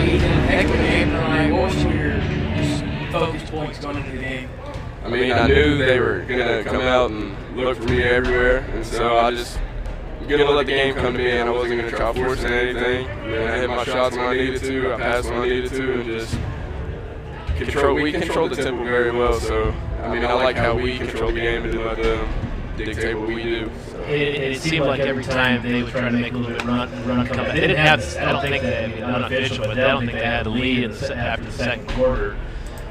Ethan, heck of a game tonight. What was your focus points going into the game? I mean, I knew they were going to come out and look for me everywhere, and so I just going to let the game come to me, and I wasn't going to try forcing anything. And I hit my shots when I needed to, I passed when I needed to, and just we controlled the tempo very well. So, I mean, I like how we control the game and let them dictate what we do. It seemed like every time they would try to make a little bit of run come back. They didn't have, I don't think they, I mean, not official, but I don't think they had the lead after the second quarter.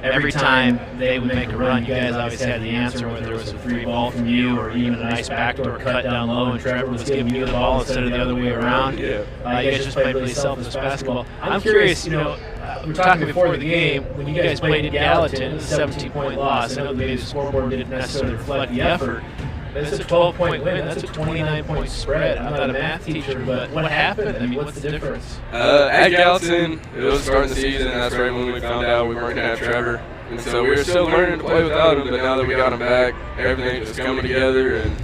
Every time they would make a run, you guys obviously had the answer, whether it was a free ball from you or even a nice backdoor cut down low and Trevor was giving you the ball instead of the other way around. You guys just played really selfless basketball. I'm curious, we were talking before the game, when you guys played at Gallatin, it was a 17-point loss. I know maybe the scoreboard didn't necessarily reflect the effort. But it's a 12-point win. That's a 29-point spread. I'm not a math teacher, but what happened? I mean, what's the difference? At Gallatin, it was starting the season, and that's right when we found out we weren't going to have Trevor. And so we were still learning to play without him, but now that we got him back, everything's just coming together. And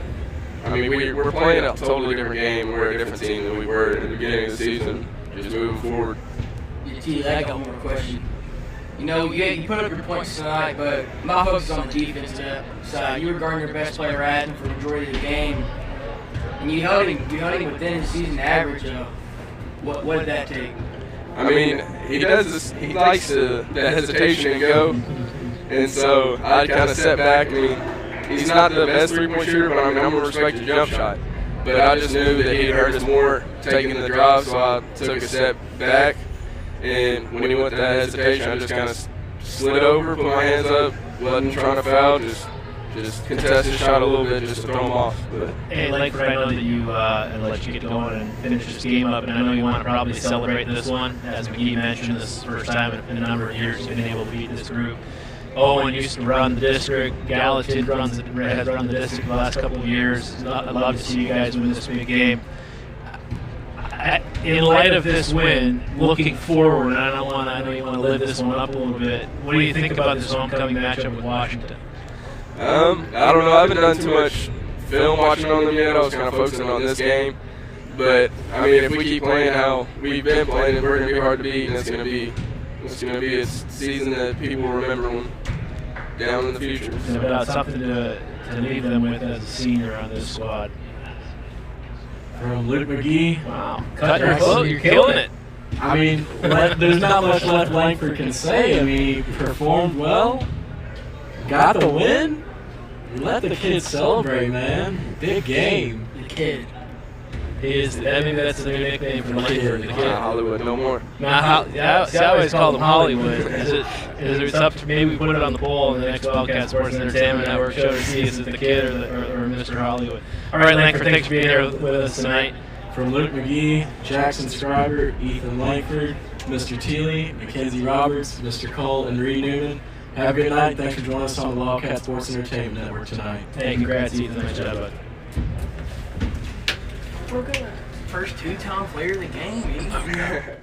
I mean, we're playing a totally different game. We're a different team than we were at the beginning of the season, just moving forward. I got one more question. You put up your points tonight, but my focus is on the defense side. You were guarding your best player Adam for the majority of the game, and you held him within his season average. What did that take? I mean, he does this. He likes that hesitation and go, and so I kind of set back. I mean, he's not the best three-point shooter, but I mean, I'm gonna respect his jump shot. But I just knew that he'd hurt us more taking the drive, so I took a step back. And when he went that hesitation, I just kind of slid over, put my hands up, wasn't trying to foul, just contest his shot a little bit just to throw him off. But. Hey, Langford, I know that you let you get going and finish this game up, and I know you want to probably celebrate this one. As McGee mentioned, this is the first time in a number of years you've been able to beat this group. Owen used to run the district. Gallatin has run the district the last couple of years. I'd love to see you guys win this big game. In light of this win, looking forward, and I know you want to live this one up a little bit. What do you think about this homecoming matchup with Washington? I don't know. I haven't done too much film watching on them yet. I was kind of focusing on this game. But I mean, if we keep playing how we've been playing, we're going to be hard to beat, and it's going to be a season that people will remember down in the future. It's about something to leave them with as a senior on this squad. From Luke McGee. Wow. Cut your clothes. You're killing it. I mean, there's not much left Langford can say. I mean, he performed well, got the win. Let the kid celebrate, man. Big game. The kid. He is. I mean, that's the new nickname for Langford. The kid. Hollywood, no more. Now, I always call him Hollywood. Is it up to maybe we put it on the poll in the next Wildcat Sports Entertainment Network show to see is it the kid or Mr. Hollywood? All right, Langford, thanks for being here with us tonight. From Luke McGee, Jackson Scriber, Ethan Langford, Mr. Teely, Mackenzie Roberts, Mr. Cole, and Reed Newman. Have a good night. Thanks for joining us on the Wildcat Sports Entertainment Network tonight. Hey, congrats, Ethan. Nice job, bud. We're good. First two-time player of the game.